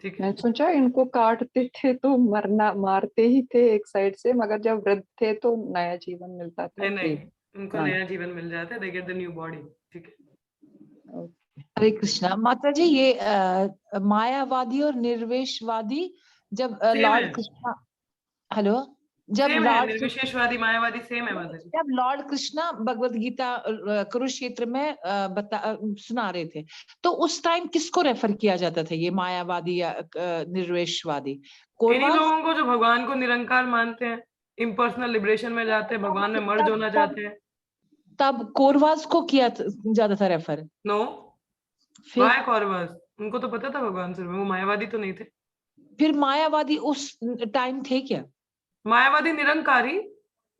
ठीक है। मैं सोचा इनको काटते थे तो मरना, मारते ही थे एक साइड से, मगर जब वृद्ध थे तो नया जीवन मिलता था। नहीं, उनको नया जीवन मिल जाता है, they get the new body, ठीक है। हरे कृष्णा। माता जी, ये मायावादी और निर्वेशवादी जब लॉर्ड कृष्णा, हेलो, जब सेम है, लॉर्ड निर्विशेषवादी मायावादी सेम है माता जी। जब लॉर्ड कृष्णा भगवत गीता कुरुक्षेत्र में सुना रहे थे, तो उस टाइम किसको रेफर किया जाता था, ये मायावादी या निर्विशेषवादी? इन्हीं कौरवास? लोगों को जो भगवान को निरंकार मानते हैं, इम्पर्सनल लिबरेशन में जाते हैं, भगवान में मर्ज होना चाहते हैं। तब कौरवास को किया जाता था रेफर? नो, फिर वाई कौरवास? उनको तो पता था भगवान से, वो मायावादी तो नहीं थे। फिर मायावादी उस टाइम थे क्या? मायावादी निरंकारी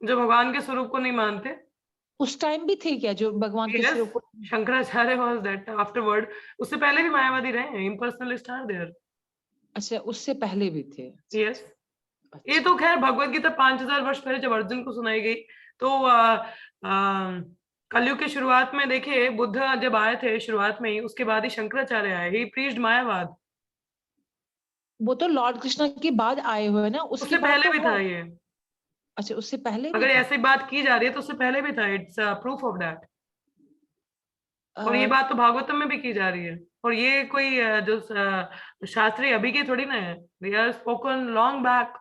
जो भगवान के स्वरूप को नहीं मानते, उस टाइम भी थे क्या जो भगवान के Yes, स्वरूप को? Shankaracharya was that afterward। उससे पहले भी मायावादी रहे हैं, impersonalists are there। अच्छा, उससे पहले भी थे। Yes, ये तो खैर भगवत गीता 5000 वर्ष पहले जब अर्जुन को सुनाई गई, तो कलयुग की शुरुआत में देखिए, बुद्ध जब आए थे शुरुआत में ही, उसके बाद ही शंकराचार्य आए। He preached मायावाद। वो तो लॉर्ड कृष्णा के बाद आए हुए ना, उससे पहले भी था ये। अच्छा, उससे पहले भी अगर था। ऐसी बात की जा रही है तो उससे पहले भी था। It's proof of that. और ये अ, बात तो भागवतम में भी की जा रही है। और ये कोई जो शास्त्री अभी के थोड़ी ना है। They are spoken long back,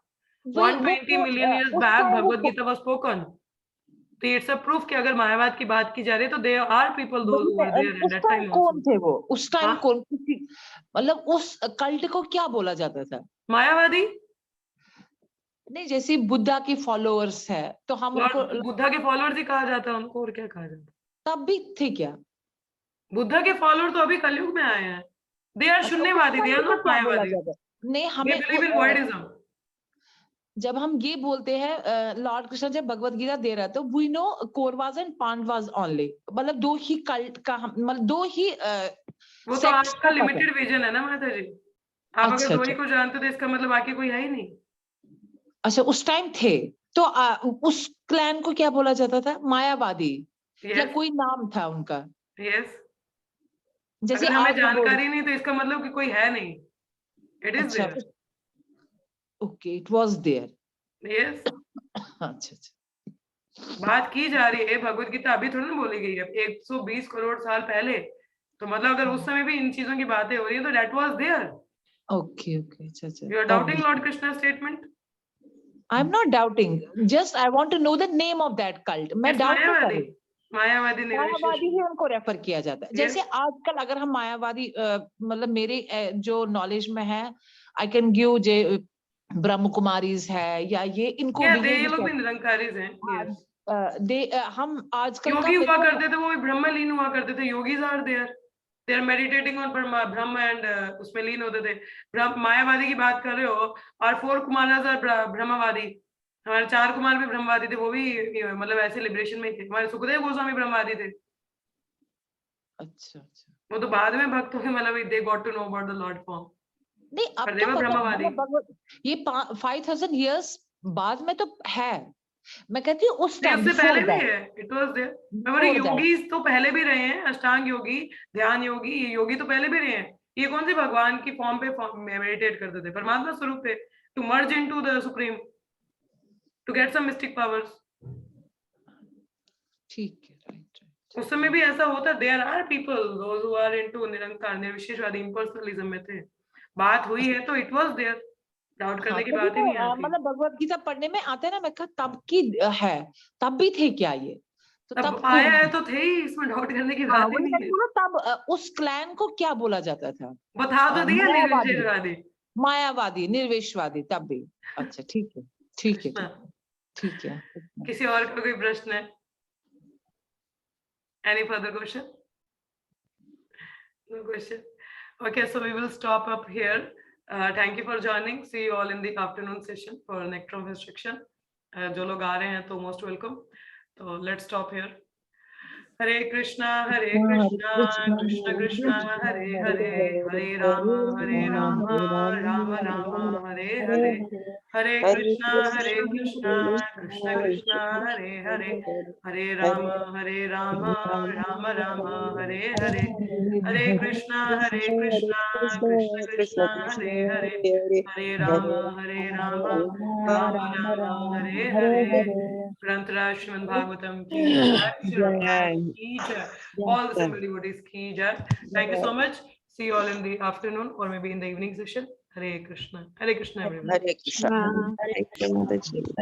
120 million years back Bhagavad Gita was spoken. तो इट्स अ प्रूफ कि अगर मायावाद की बात की जा रही है तो they are people those who were there at उस दैट टाइम टाइम कौन आल्सो। थे वो? उस टाइम हाँ? कौन, मतलब उस कल्ट को क्या बोला जाता था? मायावादी। नहीं, जैसे बुद्धा के फॉलोअर्स है तो हम उनको लॉर्ड बुद्धा के फॉलोअर्स ही कहा जाता है उनको, और क्या कहा जाता है? तब भी थे क्या? बुद्धा के फॉलोअर तो अभी कलयुग में आए हैं। दे आर शून्यवादी, दे आर नॉट मायावादी। नहीं, दे हमें बिलीव इन वर्डिज्म। जब हम ये बोलते हैं लॉर्ड कृष्ण जब भगवत गीता दे रहा है, तो we know Kauravas and Pandavas only, मतलब दो ही कल्ट का मतलब दो ही वो तो आपका लिमिटेड विजन है ना माता जी। आप अच्छा, अगर दो ही अच्छा। को जानते हो तो इसका मतलब बाकी कोई है ही नहीं। अच्छा, उस टाइम थे तो उस क्लैन को क्या बोला जाता था? मायावादी? या कोई नाम था उनका? यस। जैसे अगर हमें आप लोग जानकारी नहीं तो इसका मतलब कि कोई है नहीं। इट इज अच्छा, there. Okay, it was there. Yes. अच्छा, अच्छा। बात की जा रही है, भगवत गीता अभी थोड़ी ना बोली गई है, 120 करोड़ साल पहले। तो मतलब अगर उस समय भी इन चीजों की बातें हो रही है तो that was there. Okay, okay, अच्छा, अच्छा। You are doubting lord Krishna statement? I am not doubting, just I want to know the name of that cult. मैं डाउट नहीं कर रही। मायावादी मायावादी ही उनको रेफर किया जाता है। जैसे आजकल अगर हम मायावादी मतलब मेरे जो नॉलेज में है, आई कैन गिव जे ब्रह्म कुमारीज है या ये, इनको भी ये लोग भी निरंकारीज हैं। हम आजकल का योगी हुआ करते थे, वो भी ब्रह्म लीन हुआ करते थे। Yogis are there, they are meditating on Brahma and उसमें लीन होते थे। मायावादी की बात कर रहे हो, और 4 कुमारास आर ब्रह्मवादी। हमारे 4 कुमार भी ब्रह्मवादी थे, वो भी मतलब ऐसे लिबरेशन में थे। हमारे सुखदेव गोस्वामी ब्रह्मवादी थे। अच्छा, अच्छा। वो तो बाद में भक्त हुए, मतलब they got to know about the lord form. नहीं, अब तो ब्रह्मवादी। ये 5000 इयर्स बाद में तो है। मैं कहती हूँ उस टाइम उससे पहले भी है। It was there. योगी तो पहले भी रहे हैं, अष्टांग योगी, ध्यान योगी, ये योगी तो पहले भी रहे हैं। ये कौन से भगवान की फॉर्म पे मेडिटेट करते थे, परमात्मा स्वरूप पे, to merge into the supreme, to get some mystic powers. ठीक है, राइट। उस समय भी ऐसा होता। There are people those who are into nirankar, nirvisheshavadi, impersonalism में थे। बात हुई है तो इट वाज देयर। डाउट करने की बात ही नहीं आती। मतलब भगवत गीता पढ़ने में आते ना, मैं कहा तब की है, तब भी थे क्या ये? तो तब आया है तो थे ही, इसमें डाउट करने की बात ही नहीं है। तब उस क्लैन को क्या बोला जाता था? बता तो दिया, निर्विशेषवादी। मायावादी, निर्विशेषवादी, तब भी। अच्छा, ठीक है, ठीक है, ठीक है। किसी और का कोई प्रश्न है? Any further question? No question. Okay, so we will stop up here. Thank you for joining. See you all in the afternoon session for Nectar of Instruction. जो लोग आ रहे हैं तो most welcome. So let's stop here. Hare Krishna, Krishna Krishna, Hare Hare, Hare Rama, Rama Rama, Hare Hare. Hare Krishna, Krishna Krishna, Hare Hare, Hare Rama, Rama Rama, Hare Hare. Hare Krishna, Krishna Krishna, Hare Hare, Hare Rama, Rama Rama, Hare Hare. Granthraj Srimad Bhagavatam ki jai, Shri Ramayan ki jai, all the assembly devotees ki jai. Thank you so much. See you all in the afternoon or maybe in the evening session. Hare Krishna, everyone. Hare Krishna. Hare Krishna.